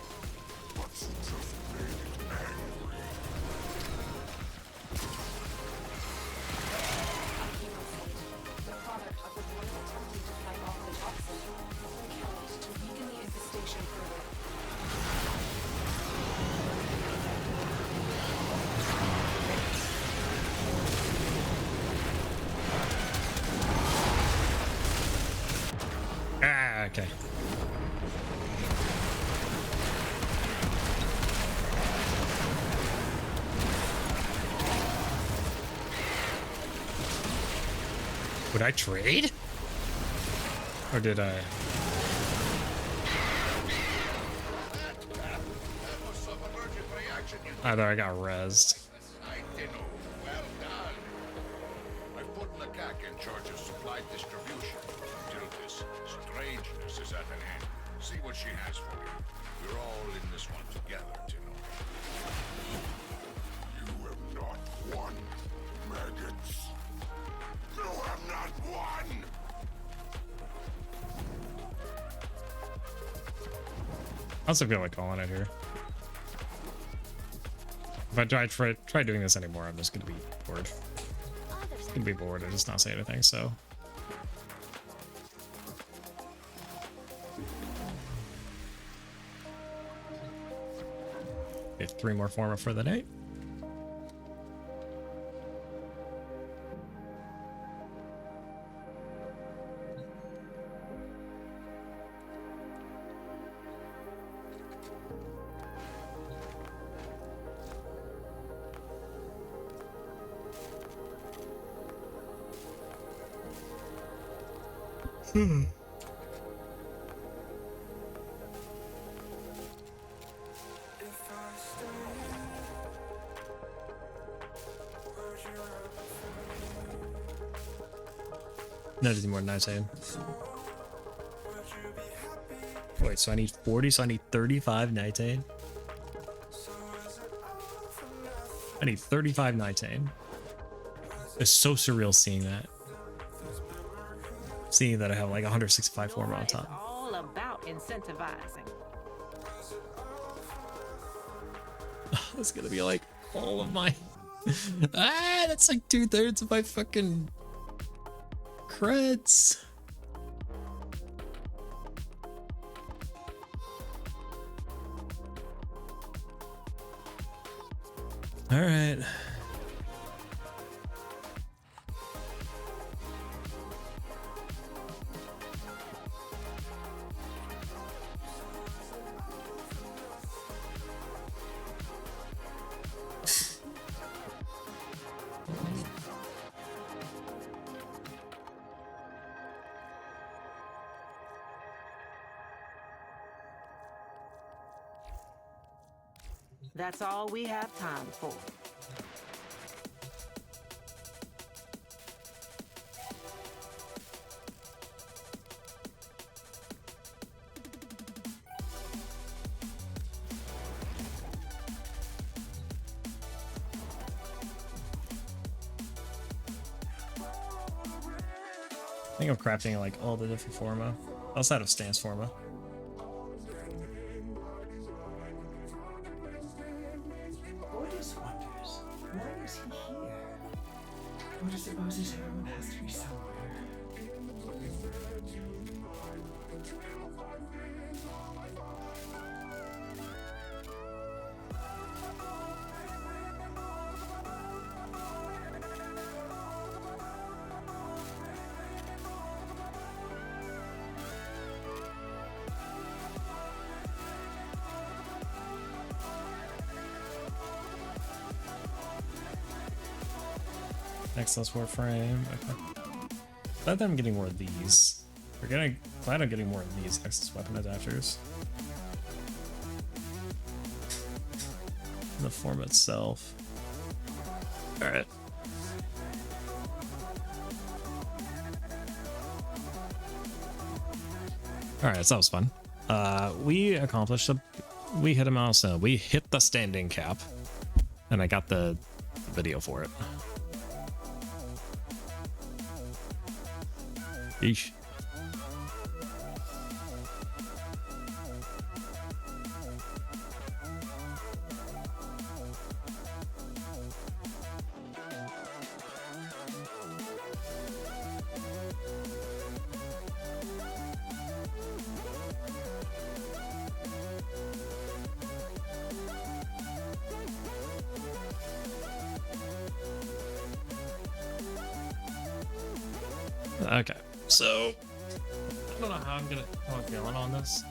But you just made it angry. The product of the boil attempting to fight off the toxin. Kill it to weaken the infestation further. Ah, okay. Would I trade? Or did I? That was some emergent reaction. Either I got rezzed. I didn't know. Well done. I put Lagak in charge of supply distribution until this strangeness is at an end. See what she has for you. We're all in this one together, Tino. You have not won, maggots. You have not won! also feel like calling it here. If I try doing this anymore, I'm just gonna be bored. Gonna be bored and just not say anything, so. Okay, 3 more Forma for the night. Not anymore, 9 Wait, so I need 40, so I need 35 Nightane? I need 35 Nightane. It's so surreal seeing that. Seeing that I have like 165 Forma on top. All about incentivizing. It's gonna be like all of my... that's like 2/3 of my fucking creds. All right. That's all we have time for. I think I'm crafting like all the different Forma outside of stance Forma. Ordis wonders, why is he here? Ordis supposes everyone has to be somewhere. Excellence Warframe. Okay. Glad that I'm getting more of these. Glad I'm getting more of these Excellence weapon adapters. The form itself. Alright. Alright, so that was fun. We accomplished we hit a milestone. We hit the standing cap. And I got the video for it. Eesh. Okay, so I don't know how I'm feeling on this.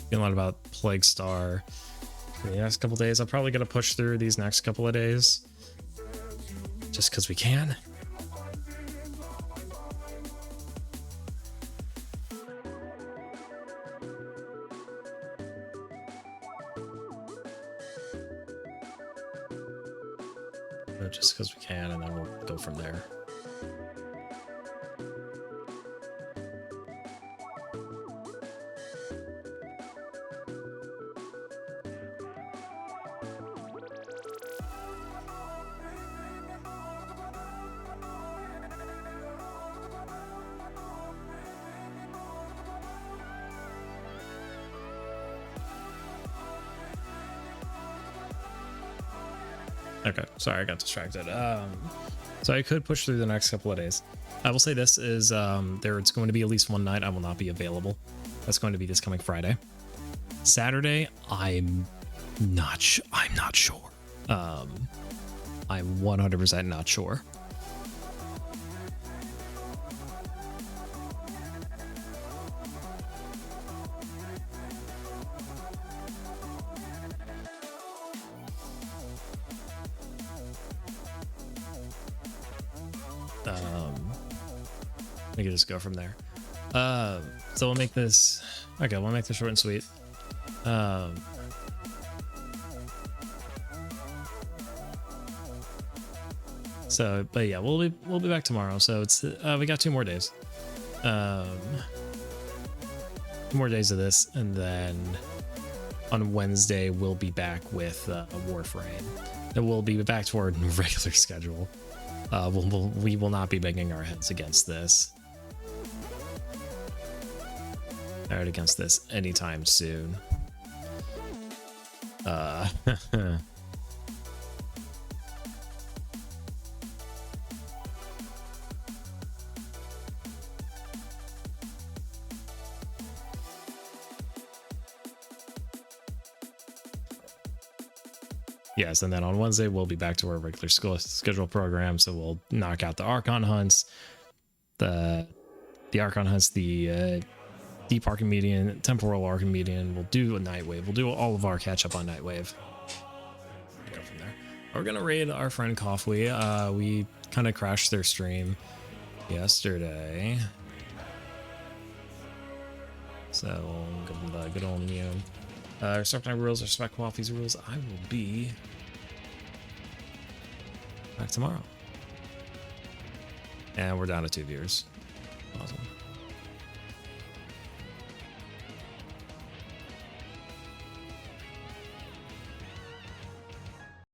Feeling about Plague Star for the next couple days. I'm probably gonna push through these next couple of days, just because we can. Just because we can, and then we'll go from there. Okay, sorry, I got distracted. So I could push through the next couple of days. I will say this is there's going to be at least one night I will not be available. That's going to be this coming Friday. Saturday, I'm not sure. I'm 100% not sure. We can just go from there. So we'll make this okay. We'll make this short and sweet. So, but yeah, we'll be back tomorrow. So it's we got 2 more days. 2 more days of this, and then on Wednesday we'll be back with a Warframe. And we'll be back to our regular schedule. We will not be banging our heads against this. Against this anytime soon. Yes, and then on Wednesday we'll be back to our regular schedule program. So we'll knock out the Archon hunts, the Archon hunts, the Deep Archimedean, Temporal Archimedean. We'll do a Nightwave. We'll do all of our catch up on Nightwave. Go from there. We're gonna raid our friend Coffee. We kind of crashed their stream yesterday, so good on you. Respect my rules, respect Coffee's rules. I will be back tomorrow, and we're down to 2 viewers. Awesome.